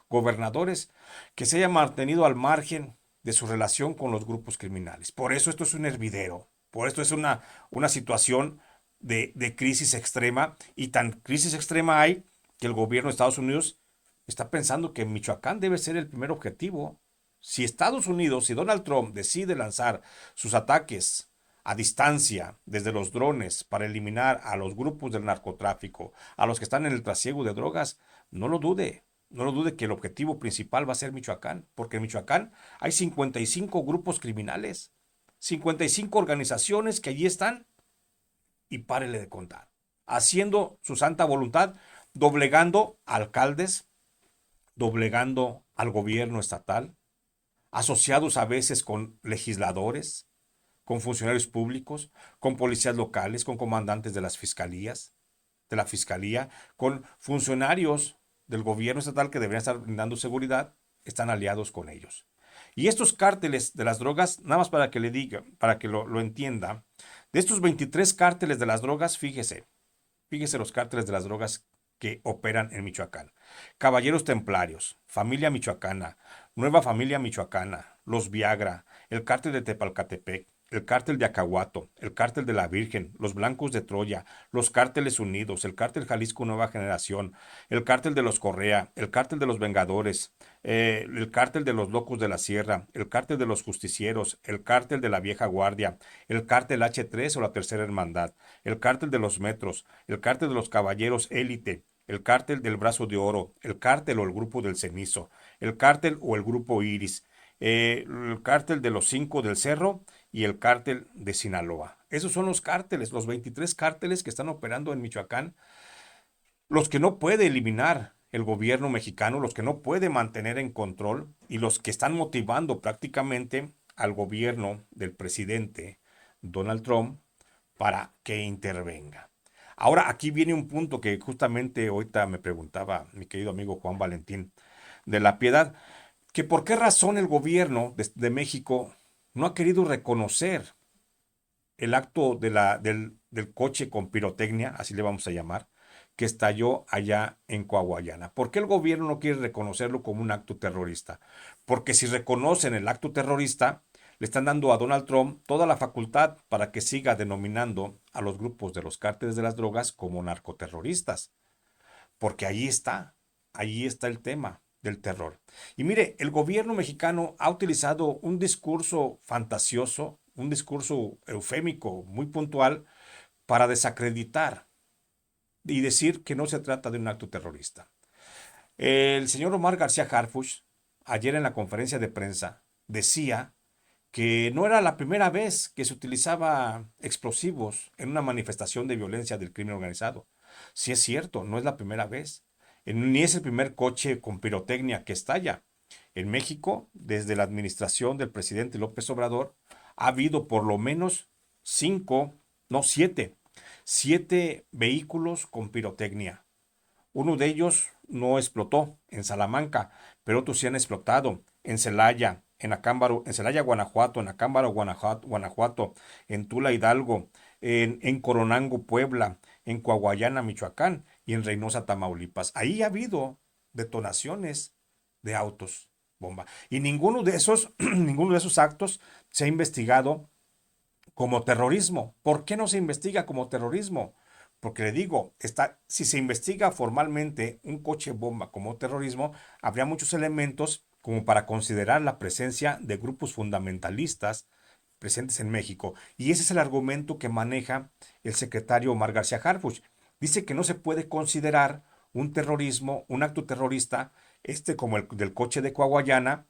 gobernadores que se haya mantenido al margen de su relación con los grupos criminales. Por eso esto es un hervidero, por esto es una situación de crisis extrema, y tan crisis extrema hay que el gobierno de Estados Unidos está pensando que Michoacán debe ser el primer objetivo. Si Estados Unidos, si Donald Trump decide lanzar sus ataques a distancia desde los drones para eliminar a los grupos del narcotráfico, a los que están en el trasiego de drogas, no lo dude. No lo dude que el objetivo principal va a ser Michoacán, porque en Michoacán hay 55 grupos criminales, 55 organizaciones que allí están, y párele de contar, haciendo su santa voluntad, doblegando alcaldes, doblegando al gobierno estatal, asociados a veces con legisladores, con funcionarios públicos, con policías locales, con comandantes de las fiscalías, de la fiscalía, con funcionarios del gobierno estatal que deberían estar brindando seguridad, están aliados con ellos. Y estos cárteles de las drogas, nada más para que le diga, para que lo entienda, de estos 23 cárteles de las drogas, fíjese los cárteles de las drogas que operan en Michoacán. Caballeros Templarios, Familia Michoacana, Nueva Familia Michoacana, Los Viagra, el cártel de Tepalcatepec, el cártel de Acahuato, el cártel de la Virgen, los Blancos de Troya, los cárteles unidos, el cártel Jalisco Nueva Generación, el cártel de los Correa, el cártel de los Vengadores, el cártel de los Locos de la Sierra, el cártel de los Justicieros, el cártel de la Vieja Guardia, el cártel H3 o la Tercera Hermandad, el cártel de los Metros, el cártel de los Caballeros Élite, el cártel del Brazo de Oro, el cártel o el grupo del Cenizo, el cártel o el grupo Iris, el cártel de los 5 del Cerro y el cártel de Sinaloa. Esos son los cárteles, los 23 cárteles que están operando en Michoacán, los que no puede eliminar el gobierno mexicano, los que no puede mantener en control, y los que están motivando prácticamente al gobierno del presidente Donald Trump para que intervenga. Ahora, aquí viene un punto que justamente ahorita me preguntaba mi querido amigo Juan Valentín de la Piedad, que por qué razón el gobierno de México no ha querido reconocer el acto del coche con pirotecnia, así le vamos a llamar, que estalló allá en Coahuayana. ¿Por qué el gobierno no quiere reconocerlo como un acto terrorista? Porque si reconocen el acto terrorista, le están dando a Donald Trump toda la facultad para que siga denominando a los grupos de los cárteles de las drogas como narcoterroristas. Porque ahí está el tema del terror. Y mire, el gobierno mexicano ha utilizado un discurso fantasioso, un discurso eufémico muy puntual para desacreditar y decir que no se trata de un acto terrorista. El señor Omar García Harfuch, ayer en la conferencia de prensa, decía que no era la primera vez que se utilizaba explosivos en una manifestación de violencia del crimen organizado. Sí es cierto, no es la primera vez. Ni es el primer coche con pirotecnia que estalla. En México, desde la administración del presidente López Obrador, ha habido por lo menos 5, no 7 vehículos con pirotecnia. Uno de ellos no explotó en Salamanca, pero otros sí han explotado en Celaya, en Acámbaro, en Celaya, Guanajuato, en Acámbaro, Guanajuato, en Tula, Hidalgo, en Coronango, Puebla, en Coahuayana, Michoacán y en Reynosa, Tamaulipas. Ahí ha habido detonaciones de autos bomba. Y ninguno de esos, ninguno de esos actos se ha investigado como terrorismo. ¿Por qué no se investiga como terrorismo? Porque le digo, si se investiga formalmente un coche bomba como terrorismo, habría muchos elementos como para considerar la presencia de grupos fundamentalistas presentes en México. Y ese es el argumento que maneja el secretario Omar García Harfuch. Dice que no se puede considerar un terrorismo, un acto terrorista, como el del coche de Coahuayana,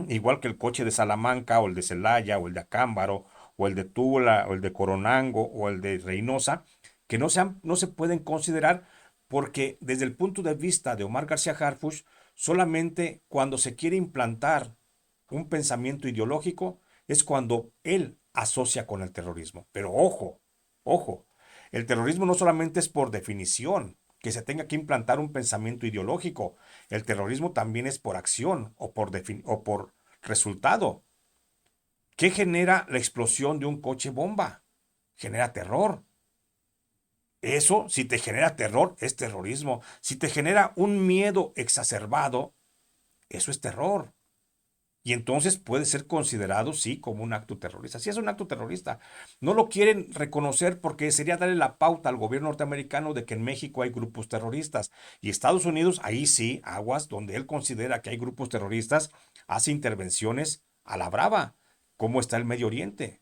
igual que el coche de Salamanca o el de Celaya o el de Acámbaro o el de Tula o el de Coronango o el de Reynosa, que no se pueden considerar porque desde el punto de vista de Omar García Harfuch, solamente cuando se quiere implantar un pensamiento ideológico es cuando él asocia con el terrorismo. Pero ojo, el terrorismo no solamente es por definición que se tenga que implantar un pensamiento ideológico, el terrorismo también es por acción o por resultado. ¿Qué genera la explosión de un coche bomba? Genera terror. Eso, si te genera terror, es terrorismo. Si te genera un miedo exacerbado, eso es terror. Y entonces puede ser considerado, sí, como un acto terrorista. Sí es un acto terrorista. No lo quieren reconocer porque sería darle la pauta al gobierno norteamericano de que en México hay grupos terroristas. Y Estados Unidos, ahí sí, aguas, donde él considera que hay grupos terroristas, hace intervenciones a la brava, como está el Medio Oriente,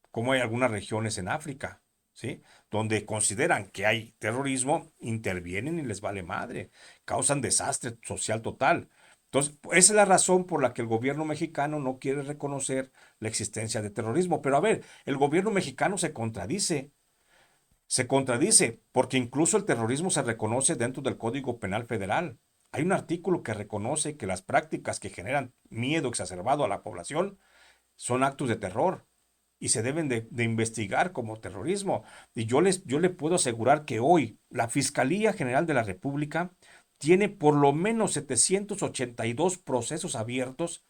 como hay algunas regiones en África, ¿sí? Donde consideran que hay terrorismo, intervienen y les vale madre, causan desastre social total. Entonces, esa es la razón por la que el gobierno mexicano no quiere reconocer la existencia de terrorismo. Pero a ver, el gobierno mexicano se contradice, porque incluso el terrorismo se reconoce dentro del Código Penal Federal. Hay un artículo que reconoce que las prácticas que generan miedo exacerbado a la población son actos de terror y se deben de investigar como terrorismo. Y yo le puedo asegurar que hoy la Fiscalía General de la República tiene por lo menos 782 procesos abiertos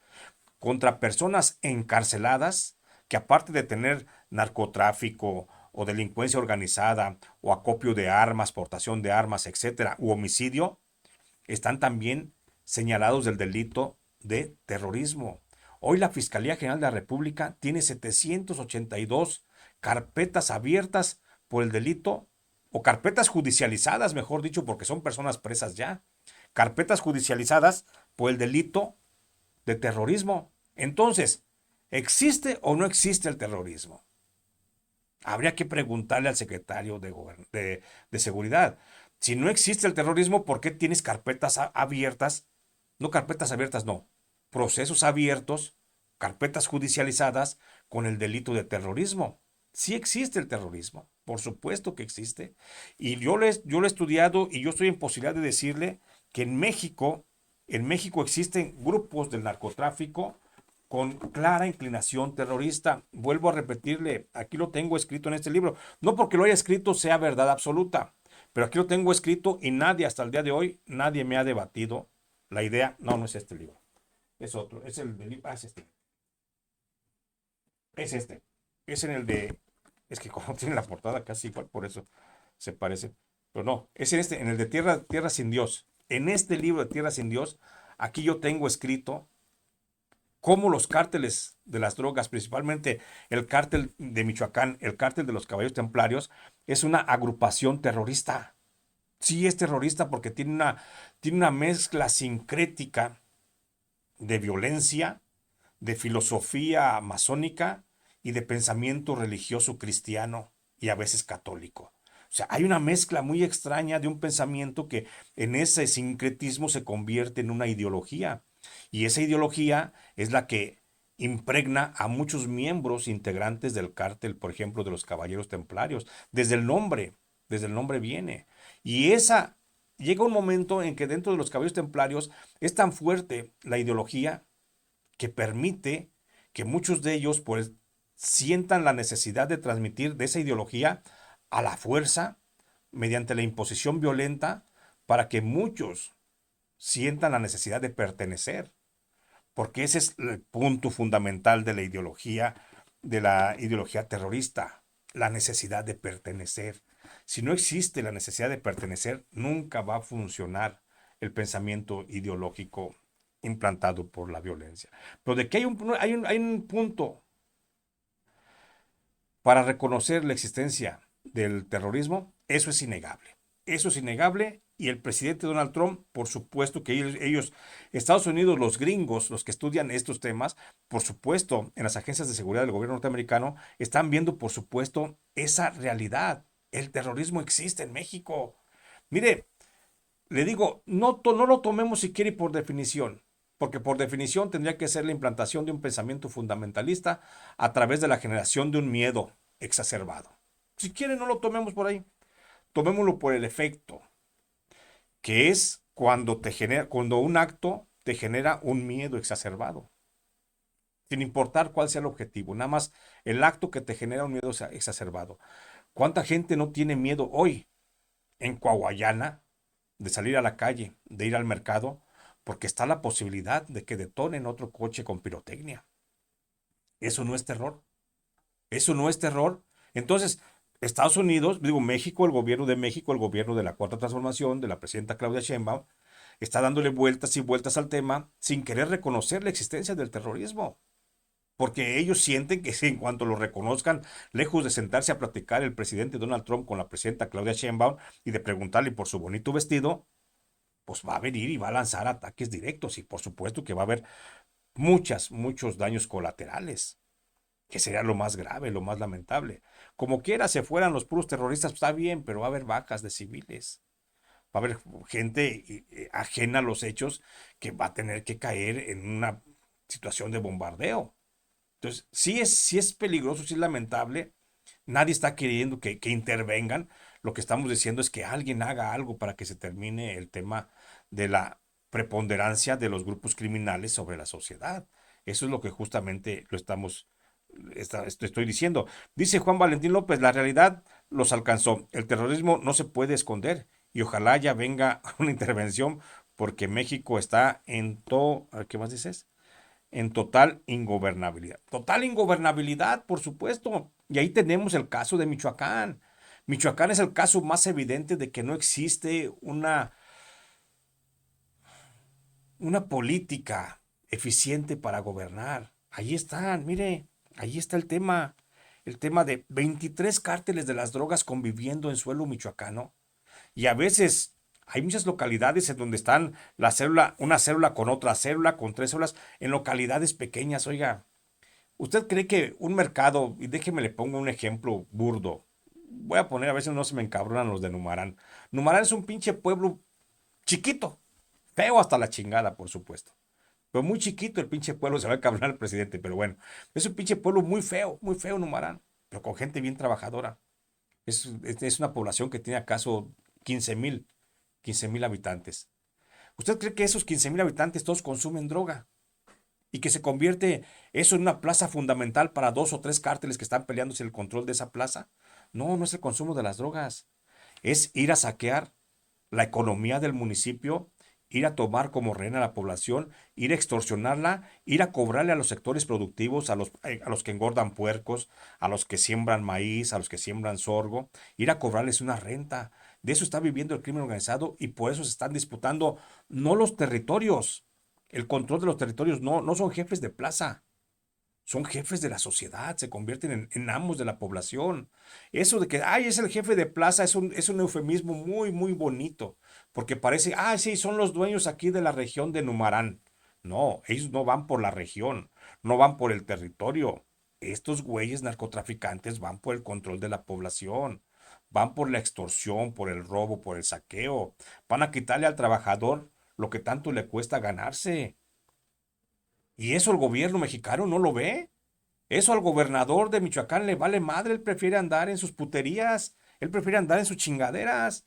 contra personas encarceladas que, aparte de tener narcotráfico o delincuencia organizada o acopio de armas, portación de armas, etcétera, u homicidio, están también señalados del delito de terrorismo. Hoy la Fiscalía General de la República tiene 782 carpetas abiertas por el delito, o carpetas judicializadas, mejor dicho, porque son personas presas ya. Carpetas judicializadas por el delito de terrorismo. Entonces, ¿existe o no existe el terrorismo? Habría que preguntarle al secretario de Seguridad. Si no existe el terrorismo, ¿por qué tienes carpetas abiertas? No carpetas abiertas, no. Procesos abiertos, carpetas judicializadas con el delito de terrorismo. Sí existe el terrorismo, por supuesto que existe. Y yo lo he estudiado y yo estoy en posibilidad de decirle que en México existen grupos del narcotráfico con clara inclinación terrorista. Vuelvo a repetirle, aquí lo tengo escrito en este libro. No porque lo haya escrito sea verdad absoluta, pero aquí lo tengo escrito y nadie hasta el día de hoy, nadie me ha debatido la idea. No, no es este libro, es otro, es el del es este, es este, es en el de, es que como tiene la portada casi igual, por eso se parece, pero no, es en este, en el de Tierra sin Dios. En este libro de Tierra sin Dios, aquí yo tengo escrito cómo los cárteles de las drogas, principalmente el cártel de Michoacán, el cártel de los Caballeros Templarios, es una agrupación terrorista. Sí es terrorista porque tiene una mezcla sincrética de violencia, de filosofía masónica y de pensamiento religioso cristiano y a veces católico. O sea, hay una mezcla muy extraña de un pensamiento que en ese sincretismo se convierte en una ideología. Y esa ideología es la que impregna a muchos miembros integrantes del cártel, por ejemplo, de los Caballeros Templarios. Desde el nombre viene. Y esa llega un momento en que dentro de los Caballeros Templarios es tan fuerte la ideología que permite que muchos de ellos pues sientan la necesidad de transmitir de esa ideología a la fuerza mediante la imposición violenta para que muchos sientan la necesidad de pertenecer, porque ese es el punto fundamental de la ideología terrorista, la necesidad de pertenecer. Si no existe la necesidad de pertenecer, nunca va a funcionar el pensamiento ideológico implantado por la violencia. Pero de que hay un punto para reconocer la existencia del terrorismo, eso es innegable. Eso es innegable y el presidente Donald Trump, por supuesto que ellos, Estados Unidos, los gringos, los que estudian estos temas, por supuesto, en las agencias de seguridad del gobierno norteamericano, están viendo, por supuesto, esa realidad. El terrorismo existe en México. Mire, le digo, no lo tomemos si quiere por definición, porque por definición tendría que ser la implantación de un pensamiento fundamentalista a través de la generación de un miedo exacerbado. Si quiere, no lo tomemos por ahí. Tomémoslo por el efecto, que es cuando un acto te genera un miedo exacerbado, sin importar cuál sea el objetivo, nada más el acto que te genera un miedo exacerbado. ¿Cuánta gente no tiene miedo hoy en Coahuayana de salir a la calle, de ir al mercado, porque está la posibilidad de que detonen otro coche con pirotecnia? Eso no es terror. Eso no es terror. Entonces, Estados Unidos, digo México, el gobierno de México, el gobierno de la Cuarta Transformación, de la presidenta Claudia Sheinbaum, está dándole vueltas y vueltas al tema sin querer reconocer la existencia del terrorismo. Porque ellos sienten que si en cuanto lo reconozcan, lejos de sentarse a platicar el presidente Donald Trump con la presidenta Claudia Sheinbaum y de preguntarle por su bonito vestido, pues va a venir y va a lanzar ataques directos y por supuesto que va a haber muchos daños colaterales, que sería lo más grave, lo más lamentable. Como quiera se fueran los puros terroristas, pues está bien, pero va a haber bajas de civiles. Va a haber gente ajena a los hechos que va a tener que caer en una situación de bombardeo. Entonces, sí es peligroso, sí es lamentable. Nadie está queriendo que intervengan. Lo que estamos diciendo es que alguien haga algo para que se termine el tema de la preponderancia de los grupos criminales sobre la sociedad. Eso es lo que justamente estoy diciendo. Dice Juan Valentín López, la realidad los alcanzó. El terrorismo no se puede esconder y ojalá ya venga una intervención porque México está en todo, ¿qué más dices? En total ingobernabilidad. Total ingobernabilidad, por supuesto. Y ahí tenemos el caso de Michoacán. Michoacán es el caso más evidente de que no existe una política eficiente para gobernar. Ahí están, mire, ahí está el tema de 23 cárteles de las drogas conviviendo en suelo michoacano. Y a veces hay muchas localidades en donde están una célula con otra célula, con tres células, en localidades pequeñas. Oiga, ¿usted cree que un mercado, y déjeme le pongo un ejemplo burdo, voy a poner, a veces no se me encabronan los de Numarán. Numarán es un pinche pueblo chiquito, feo hasta la chingada, por supuesto. Pero muy chiquito el pinche pueblo, se va a encabronar el presidente, pero bueno, es un pinche pueblo muy feo Numarán, pero con gente bien trabajadora. Es una población que tiene acaso 15,000 15,000 habitantes. ¿Usted cree que esos 15,000 habitantes todos consumen droga? Y que se convierte eso en una plaza fundamental para dos o tres cárteles que están peleándose el control de esa plaza. No, no es el consumo de las drogas. Es ir a saquear la economía del municipio, ir a tomar como rehén a la población, ir a extorsionarla, ir a cobrarle a los sectores productivos, a los que engordan puercos, a los que siembran maíz, a los que siembran sorgo, ir a cobrarles una renta. De eso está viviendo el crimen organizado y por eso se están disputando no los territorios. El control de los territorios no son jefes de plaza, son jefes de la sociedad, se convierten en amos de la población. Eso de que, ay, es el jefe de plaza, es un eufemismo muy bonito, porque parece, sí, son los dueños aquí de la región de Numarán. No, ellos no van por la región, no van por el territorio. Estos güeyes narcotraficantes van por el control de la población, van por la extorsión, por el robo, por el saqueo, van a quitarle al trabajador lo que tanto le cuesta ganarse. Y eso el gobierno mexicano no lo ve. Eso al gobernador de Michoacán le vale madre, él prefiere andar en sus puterías, él prefiere andar en sus chingaderas.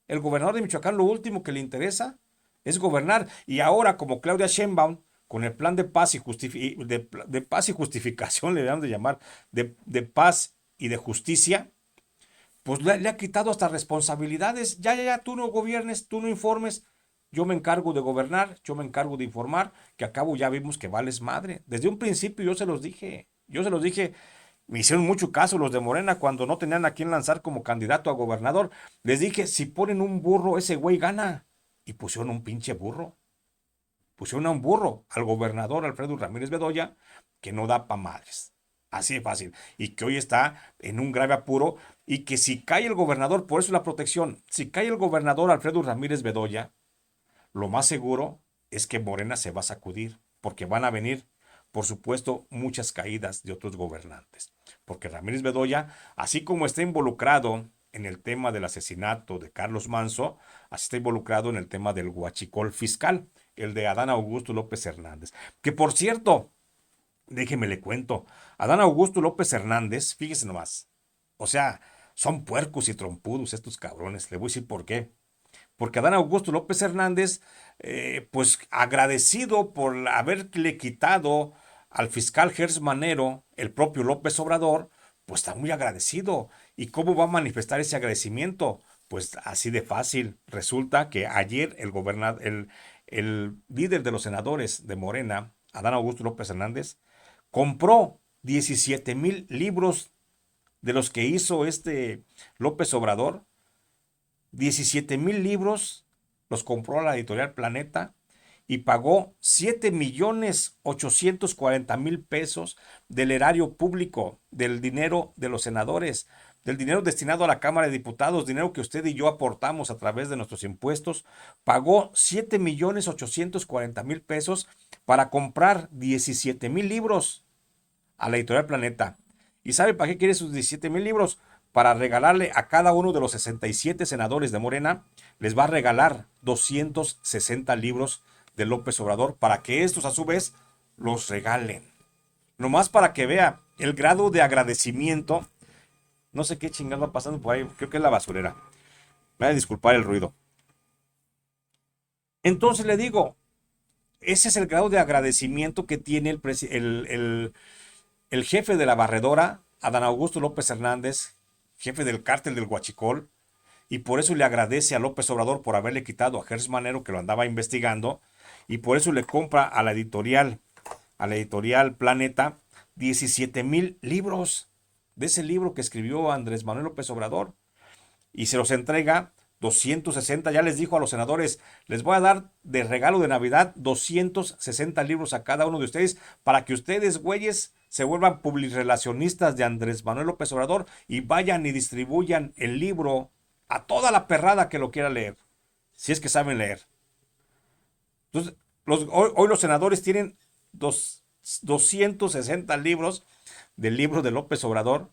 El gobernador de Michoacán lo último que le interesa es gobernar. Y ahora, como Claudia Sheinbaum, con el plan de paz de paz y justificación, le debemos de llamar, de paz y de justicia, pues le ha quitado hasta responsabilidades. Ya, tú no gobiernes, tú no informes. Yo me encargo de gobernar, yo me encargo de informar, que a cabo ya vimos que vales madre. Desde un principio yo se los dije, me hicieron mucho caso los de Morena cuando no tenían a quién lanzar como candidato a gobernador. Les dije, si ponen un burro, ese güey gana. Y pusieron un pinche burro. Pusieron a un burro al gobernador Alfredo Ramírez Bedoya, que no da pa' madres. Así de fácil. Y que hoy está en un grave apuro. Y que si cae el gobernador, por eso la protección, si cae el gobernador Alfredo Ramírez Bedoya, lo más seguro es que Morena se va a sacudir, porque van a venir, por supuesto, muchas caídas de otros gobernantes. Porque Ramírez Bedoya, así como está involucrado en el tema del asesinato de Carlos Manso, así está involucrado en el tema del huachicol fiscal, el de Adán Augusto López Hernández. Que por cierto, déjeme le cuento, Adán Augusto López Hernández, fíjese nomás, o sea, son puercos y trompudos estos cabrones, le voy a decir por qué. Porque Adán Augusto López Hernández, pues agradecido por haberle quitado al fiscal Gers Manero, el propio López Obrador, pues está muy agradecido. ¿Y cómo va a manifestar ese agradecimiento? Pues así de fácil. Resulta que ayer el líder de los senadores de Morena, Adán Augusto López Hernández, compró 17,000 libros de los que hizo este López Obrador, 17,000 libros los compró a la editorial Planeta y pagó 7,840,000 pesos del erario público, del dinero de los senadores, del dinero destinado a la Cámara de Diputados, dinero que usted y yo aportamos a través de nuestros impuestos. Pagó 7,840,000 pesos para comprar 17,000 libros a la editorial Planeta. ¿Y sabe para qué quiere sus 17,000 libros? Para regalarle a cada uno de los 67 senadores de Morena, les va a regalar 260 libros de López Obrador para que estos a su vez los regalen. Nomás para que vea el grado de agradecimiento. No sé qué chingada va pasando por ahí, creo que es la basurera. Me voy a disculpar el ruido. Entonces le digo, ese es el grado de agradecimiento que tiene el jefe de la barredora, Adán Augusto López Hernández, jefe del cártel del Huachicol, y por eso le agradece a López Obrador por haberle quitado a Gers Manero, que lo andaba investigando, y por eso le compra a la editorial Planeta, 17,000 libros de ese libro que escribió Andrés Manuel López Obrador, y se los entrega 260. Ya les dijo a los senadores, les voy a dar de regalo de Navidad 260 libros a cada uno de ustedes para que ustedes, güeyes, se vuelvan publirelacionistas de Andrés Manuel López Obrador y vayan y distribuyan el libro a toda la perrada que lo quiera leer, si es que saben leer. Entonces, hoy los senadores tienen 260 libros del libro de López Obrador,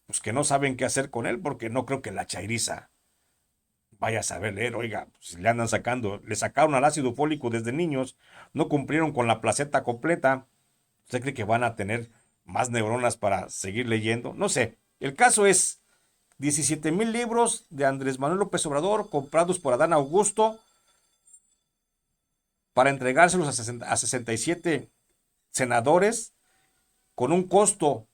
pues que no saben qué hacer con él, porque no creo que la chairiza vaya a saber leer. Oiga, pues le andan sacando, le sacaron al ácido fólico desde niños, no cumplieron con la placenta completa. ¿Usted cree que van a tener más neuronas para seguir leyendo? No sé. El caso es 17,000 libros de Andrés Manuel López Obrador comprados por Adán Augusto para entregárselos a 67 senadores con un costo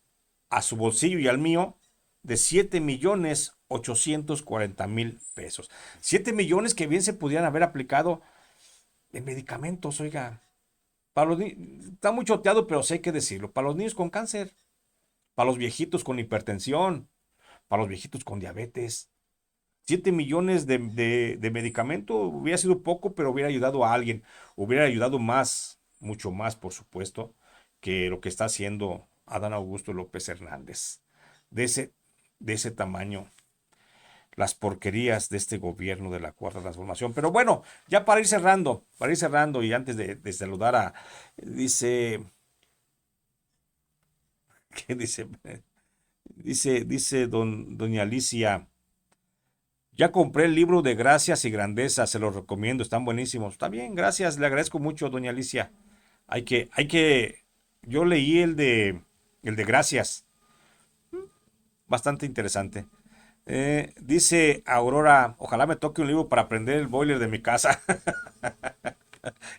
a su bolsillo y al mío de 7,840,000 pesos. 7 millones que bien se pudieran haber aplicado en medicamentos, oiga. Para los está muy choteado, pero sí hay que decirlo. Para los niños con cáncer, para los viejitos con hipertensión, para los viejitos con diabetes. 7 millones de medicamento hubiera sido poco, pero hubiera ayudado a alguien. Hubiera ayudado más, mucho más, por supuesto, que lo que está haciendo Adán Augusto López Hernández. De ese, de ese tamaño, las porquerías de este gobierno de la Cuarta Transformación. Pero bueno, ya para ir cerrando y antes de saludar a, dice, ¿qué dice? Dice doña Alicia, ya compré el libro de Gracias y Grandeza, se los recomiendo, están buenísimos. Está bien, gracias, le agradezco mucho, doña Alicia. Yo leí el de Gracias, bastante interesante. Dice Aurora, ojalá me toque un libro para aprender el boiler de mi casa.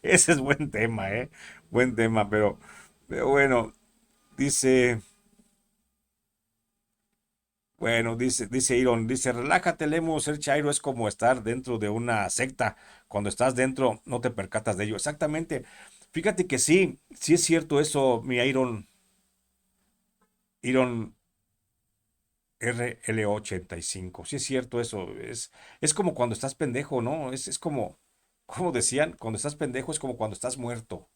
Ese es buen tema, ¿eh? Buen tema, pero bueno, dice, dice Iron, dice, relájate, Lemo, ser chairo es como estar dentro de una secta. Cuando estás dentro, no te percatas de ello. Exactamente. Fíjate que sí es cierto eso, mi Iron RL85. Sí es cierto eso. Es como cuando estás pendejo, ¿no? Es como decían, cuando estás pendejo es como cuando estás muerto.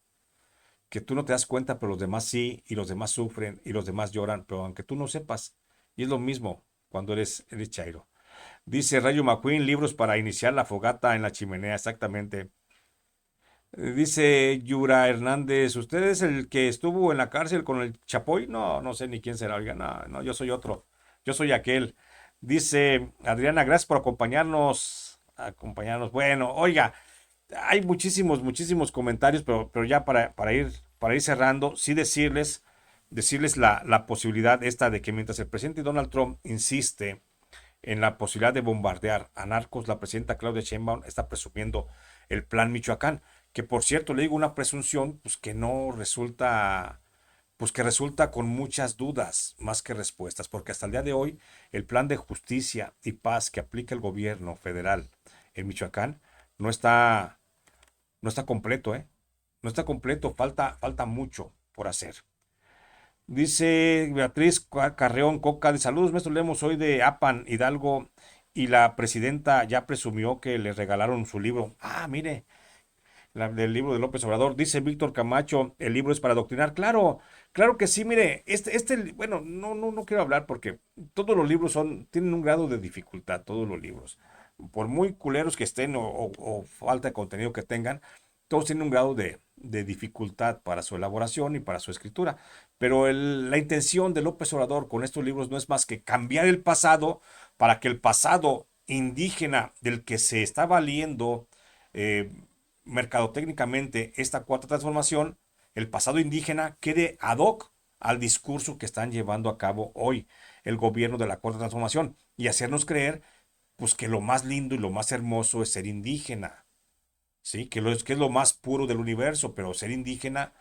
Que tú no te das cuenta, pero los demás sí, y los demás sufren, y los demás lloran, pero aunque tú no sepas. Y es lo mismo cuando eres chairo. Dice Rayo McQueen, libros para iniciar la fogata en la chimenea, exactamente. Dice Yura Hernández, ¿usted es el que estuvo en la cárcel con el Chapoy? No, no sé ni quién será. Oiga, no, no, yo soy otro. Yo soy aquel. Dice Adriana, gracias por acompañarnos. Acompañarnos. Bueno, oiga, hay muchísimos comentarios, pero ya para ir cerrando, sí decirles la posibilidad esta de que mientras el presidente Donald Trump insiste en la posibilidad de bombardear a narcos, la presidenta Claudia Sheinbaum está presumiendo el Plan Michoacán, que por cierto le digo una presunción, pues que no resulta, pues que resulta con muchas dudas más que respuestas, porque hasta el día de hoy el plan de justicia y paz que aplica el gobierno federal en Michoacán no está, no está completo, ¿eh? No está completo, falta mucho por hacer. Dice Beatriz Carreón Coca, de saludos, maestro Lemos, soy de Apan, Hidalgo, y la presidenta ya presumió que le regalaron su libro. Ah, mire, del libro de López Obrador. Dice Víctor Camacho, el libro es para adoctrinar. Claro, claro que sí, mire, bueno, no quiero hablar porque todos los libros tienen un grado de dificultad, todos los libros. Por muy culeros que estén o falta de contenido que tengan, todos tienen un grado de dificultad para su elaboración y para su escritura. Pero la intención de López Obrador con estos libros no es más que cambiar el pasado para que el pasado indígena del que se está valiendo eh, mercadotécnicamente esta cuarta transformación, el pasado indígena, quede ad hoc al discurso que están llevando a cabo hoy el gobierno de la cuarta transformación y hacernos creer pues que lo más lindo y lo más hermoso es ser indígena, ¿sí? Que es lo más puro del universo, pero ser indígena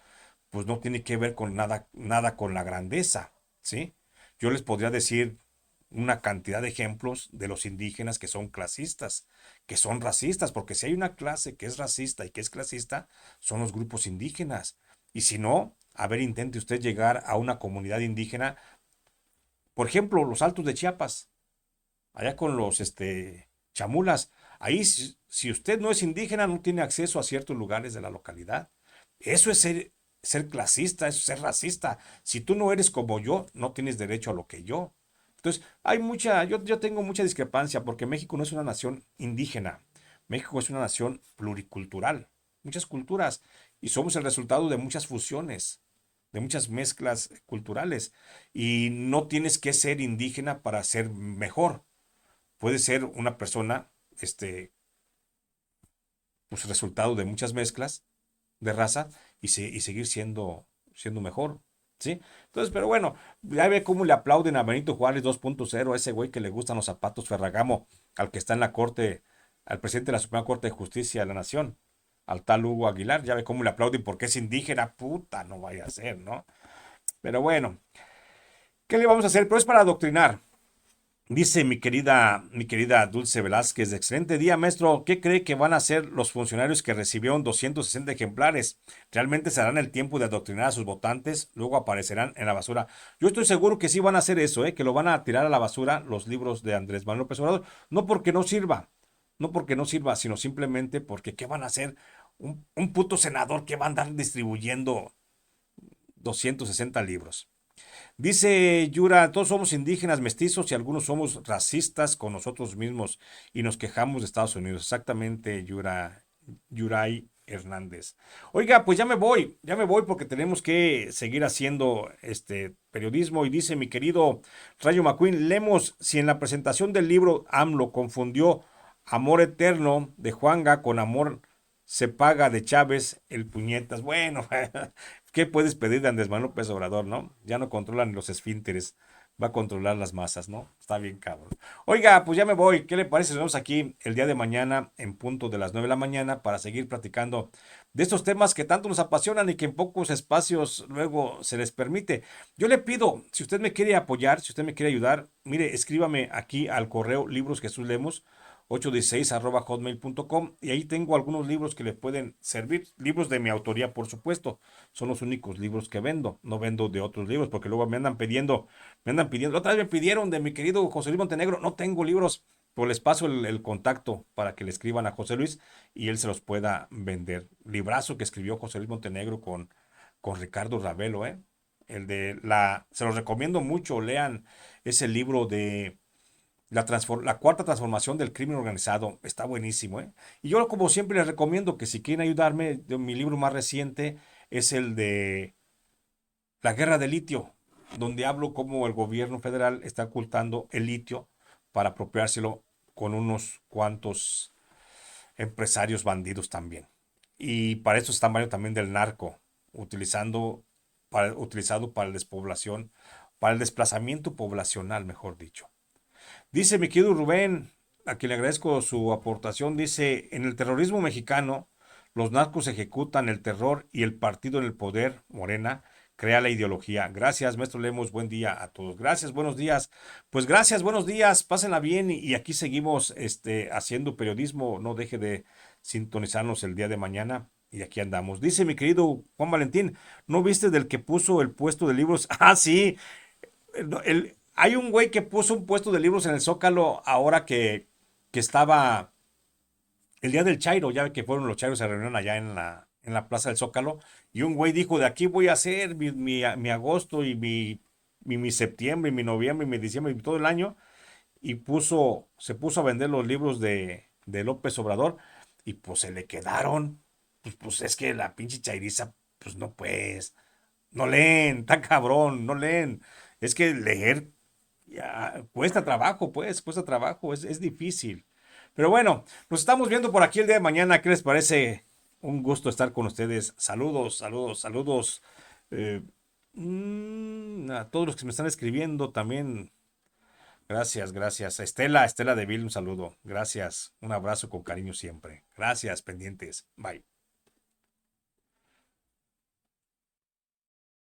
pues no tiene que ver con nada con la grandeza, ¿sí? Yo les podría decir una cantidad de ejemplos de los indígenas que son clasistas, que son racistas, porque si hay una clase que es racista y que es clasista, son los grupos indígenas. Y si no, a ver, intente usted llegar a una comunidad indígena, por ejemplo, los Altos de Chiapas, allá con los chamulas, ahí si usted no es indígena, no tiene acceso a ciertos lugares de la localidad. Eso es ser clasista, eso es ser racista. Si tú no eres como yo, no tienes derecho a lo que yo. Entonces, yo tengo mucha discrepancia porque México no es una nación indígena. México es una nación pluricultural, muchas culturas, y somos el resultado de muchas fusiones, de muchas mezclas culturales. Y no tienes que ser indígena para ser mejor. Puedes ser una persona, pues resultado de muchas mezclas de raza y seguir siendo mejor, ¿sí? Entonces, pero bueno, ya ve cómo le aplauden a Benito Juárez 2.0, a ese güey que le gustan los zapatos Ferragamo, al que está en la corte, al presidente de la Suprema Corte de Justicia de la Nación, al tal Hugo Aguilar, ya ve cómo le aplauden porque es indígena, puta, no vaya a ser, ¿no? Pero bueno, ¿qué le vamos a hacer? Pero es para adoctrinar. Dice mi querida Dulce Velázquez, de excelente día, maestro. ¿Qué cree que van a hacer los funcionarios que recibieron 260 ejemplares? ¿Realmente se darán el tiempo de adoctrinar a sus votantes? Luego aparecerán en la basura. Yo estoy seguro que sí van a hacer eso, que lo van a tirar a la basura los libros de Andrés Manuel López Obrador. No porque no sirva, no porque no sirva, sino simplemente porque ¿qué van a hacer? Un puto senador que va a andar distribuyendo 260 libros. Dice Yura, todos somos indígenas mestizos y algunos somos racistas con nosotros mismos y nos quejamos de Estados Unidos. Exactamente, Yuray Hernández. Oiga, pues ya me voy porque tenemos que seguir haciendo este periodismo. Y dice mi querido Rayo McQueen, Lemos, si en la presentación del libro AMLO confundió Amor Eterno de Juanga con Amor se paga de Chávez, el puñetas. Bueno, ¿qué puedes pedir de Andrés Manuel López Obrador, no? Ya no controlan los esfínteres, va a controlar las masas, ¿no? Está bien, cabrón. Oiga, pues ya me voy. ¿Qué le parece? Nos vemos aquí el día de mañana en punto de las 9 de la mañana para seguir platicando de estos temas que tanto nos apasionan y que en pocos espacios luego se les permite. Yo le pido, si usted me quiere apoyar, si usted me quiere ayudar, mire, escríbame aquí al correo Libros Jesús Lemos 816@hotmail.com y ahí tengo algunos libros que le pueden servir, libros de mi autoría, por supuesto, son los únicos libros que vendo, no vendo de otros libros, porque luego me andan pidiendo, otra vez me pidieron de mi querido José Luis Montenegro, no tengo libros, pues les paso el contacto para que le escriban a José Luis y él se los pueda vender. Librazo que escribió José Luis Montenegro con Ricardo Ravelo, se los recomiendo mucho, lean ese libro de la cuarta transformación del crimen organizado. Está buenísimo, ¿eh? Y yo, como siempre, les recomiendo que si quieren ayudarme, mi libro más reciente es el de La guerra del litio, donde hablo cómo el gobierno federal está ocultando el litio para apropiárselo con unos cuantos empresarios bandidos también. Y para eso está Mario también del narco, utilizado para la despoblación, para el desplazamiento poblacional, mejor dicho. Dice mi querido Rubén, a quien le agradezco su aportación, dice, en el terrorismo mexicano, los narcos ejecutan el terror y el partido en el poder, Morena, crea la ideología. Gracias, maestro Lemos, buen día a todos. Gracias, buenos días. Pues gracias, buenos días, pásenla bien y aquí seguimos haciendo periodismo. No deje de sintonizarnos el día de mañana Y aquí andamos. Dice mi querido Juan Valentín, ¿no viste del que puso el puesto de libros? Ah, sí. Hay un güey que puso un puesto de libros en el Zócalo ahora que estaba el día del Chairo, ya ve que fueron los Chairos, se reunieron allá en la Plaza del Zócalo, y un güey dijo, de aquí voy a hacer mi agosto y mi septiembre, y mi noviembre, y mi diciembre, y todo el año, y se puso a vender los libros de López Obrador, y pues se le quedaron. Pues es que la pinche chairiza, pues no pues, no leen, está cabrón, no leen. Es que leer ya, cuesta trabajo, pues, cuesta trabajo, es difícil. Pero bueno, nos estamos viendo por aquí el día de mañana. ¿Qué les parece? Un gusto estar con ustedes. Saludos, saludos, saludos. eh, a todos los que me están escribiendo también. Gracias, gracias. Estela de Vil, un saludo. Gracias. Un abrazo con cariño siempre. Gracias, pendientes. Bye.